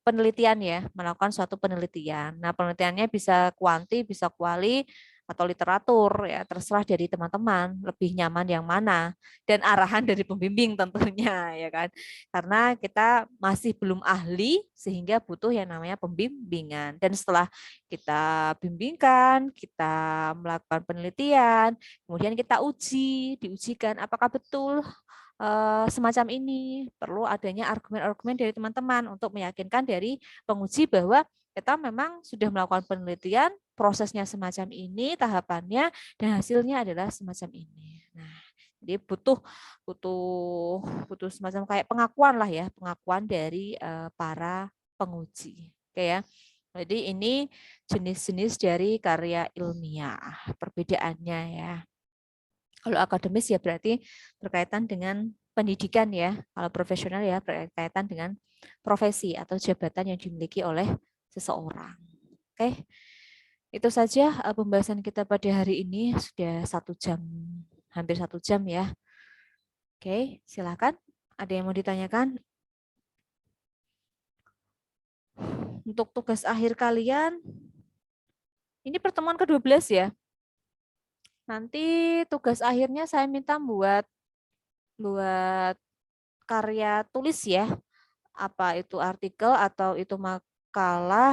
penelitian ya, melakukan suatu penelitian. Nah, penelitiannya bisa kuanti, bisa kuali, atau literatur ya, terserah dari teman-teman lebih nyaman yang mana, dan arahan dari pembimbing tentunya ya kan. Karena kita masih belum ahli sehingga butuh yang namanya pembimbingan. Dan setelah kita bimbingkan, kita melakukan penelitian, kemudian kita diujikan apakah betul semacam ini. Perlu adanya argumen-argumen dari teman-teman untuk meyakinkan dari penguji bahwa kita memang sudah melakukan penelitian, prosesnya semacam ini, tahapannya, dan hasilnya adalah semacam ini. Nah, jadi butuh butuh butuh semacam kayak pengakuan lah ya, pengakuan dari para penguji. Oke ya. Jadi ini jenis-jenis dari karya ilmiah, perbedaannya ya. Kalau akademis ya berarti berkaitan dengan pendidikan ya. Kalau profesional ya berkaitan dengan profesi atau jabatan yang dimiliki oleh seseorang. Oke, itu saja pembahasan kita pada hari ini. Sudah 1 jam, hampir 1 jam ya. Oke, silakan. Ada yang mau ditanyakan? Untuk tugas akhir kalian, ini pertemuan ke-12 ya. Nanti tugas akhirnya saya minta buat karya tulis ya, apa itu artikel atau itu makalah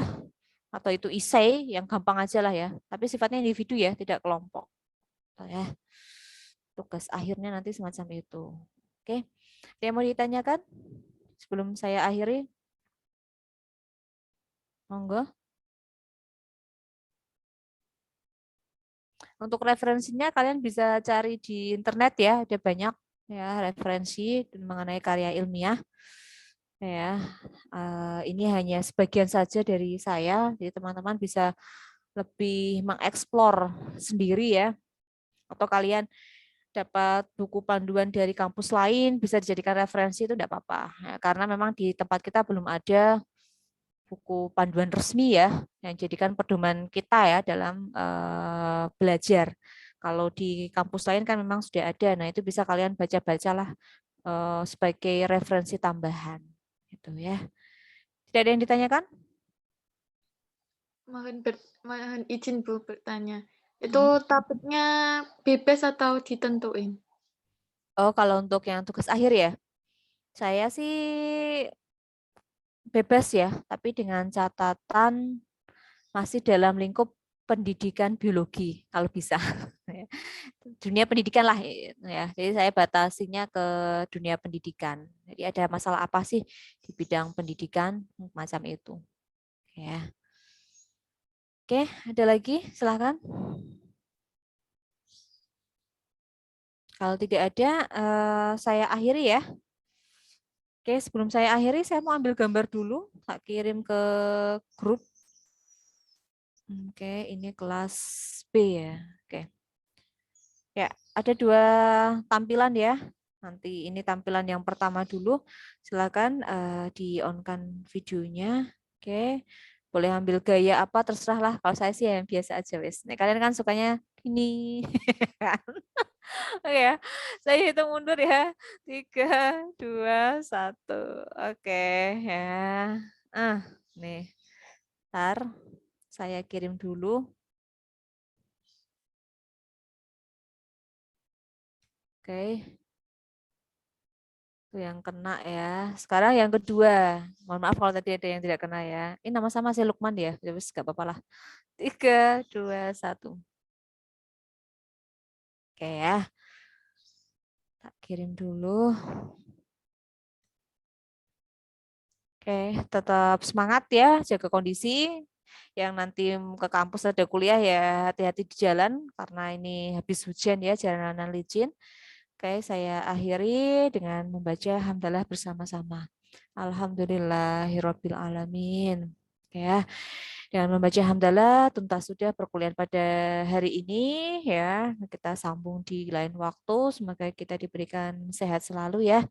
atau itu esai, yang gampang aja lah ya, tapi sifatnya individu ya, tidak kelompok ya. Tugas akhirnya nanti semacam itu. Oke, ada yang mau ditanyakan sebelum saya akhiri? Monggo. Untuk referensinya kalian bisa cari di internet ya, ada banyak. ya, referensi mengenai karya ilmiah. Ya, ini hanya sebagian saja dari saya. Jadi teman-teman bisa lebih mengeksplor sendiri ya. Atau kalian dapat buku panduan dari kampus lain bisa dijadikan referensi itu tidak apa-apa. Ya, karena memang di tempat kita belum ada buku panduan resmi ya yang jadikan pedoman kita ya dalam belajar. Kalau di kampus lain kan memang sudah ada. Nah, itu bisa kalian baca-bacalah sebagai referensi tambahan. Gitu ya. Tidak ada yang ditanyakan? Mohon izin Bu bertanya. Itu topiknya bebas atau ditentuin? Oh, kalau untuk yang tugas akhir ya, saya sih bebas ya, tapi dengan catatan masih dalam lingkup pendidikan biologi kalau bisa. Dunia pendidikan lah ya. Jadi saya batasinya ke dunia pendidikan. Jadi ada masalah apa sih di bidang pendidikan macam itu. Ya. Oke, ada lagi? Silakan. Kalau tidak ada, saya akhiri ya. Oke, sebelum saya akhiri, saya mau ambil gambar dulu. Tak kirim ke grup. Oke, ini kelas B ya. Oke. Ya, ada 2 tampilan ya. Nanti ini tampilan yang pertama dulu. Silakan di-on-kan videonya. Oke. Boleh ambil gaya apa terserah lah. Kalau saya sih yang biasa aja wes. Nih, kalian kan sukanya ini. Oke ya. Saya hitung mundur ya. 3, 2, 1. Oke ya. Nih. Ntar saya kirim dulu. Oke. Itu yang kena ya. Sekarang yang kedua. Mohon maaf kalau tadi ada yang tidak kena ya. Ini nama sama si Lukman ya. Terus gak apa-apa lah. 3, 2, 1. Oke ya. Tak kirim dulu. Oke, tetap semangat ya. Jaga kondisi. Yang nanti ke kampus ada kuliah ya hati-hati di jalan. Karena ini habis hujan ya. Jalanan licin. Oke, saya akhiri dengan membaca hamdalah bersama-sama. Alhamdulillahirabbil alamin. Ya, dengan membaca hamdalah tuntas sudah perkuliahan pada hari ini ya. Kita sambung di lain waktu. Semoga kita diberikan sehat selalu ya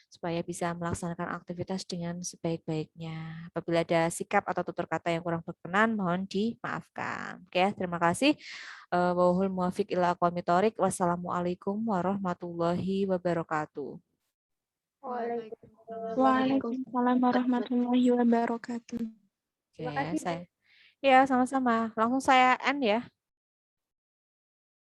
supaya bisa melaksanakan aktivitas dengan sebaik-baiknya. Apabila ada sikap atau tutur kata yang kurang berkenan, mohon dimaafkan. Oke, terima kasih. Wahul muwafiq ila aqwamit thoriq. Wassalamualaikum warahmatullahi wabarakatuh. Waalaikumsalam warahmatullahi wabarakatuh. Oke, Terima kasih, Bu. saya. Ya, sama-sama. Langsung saya end ya.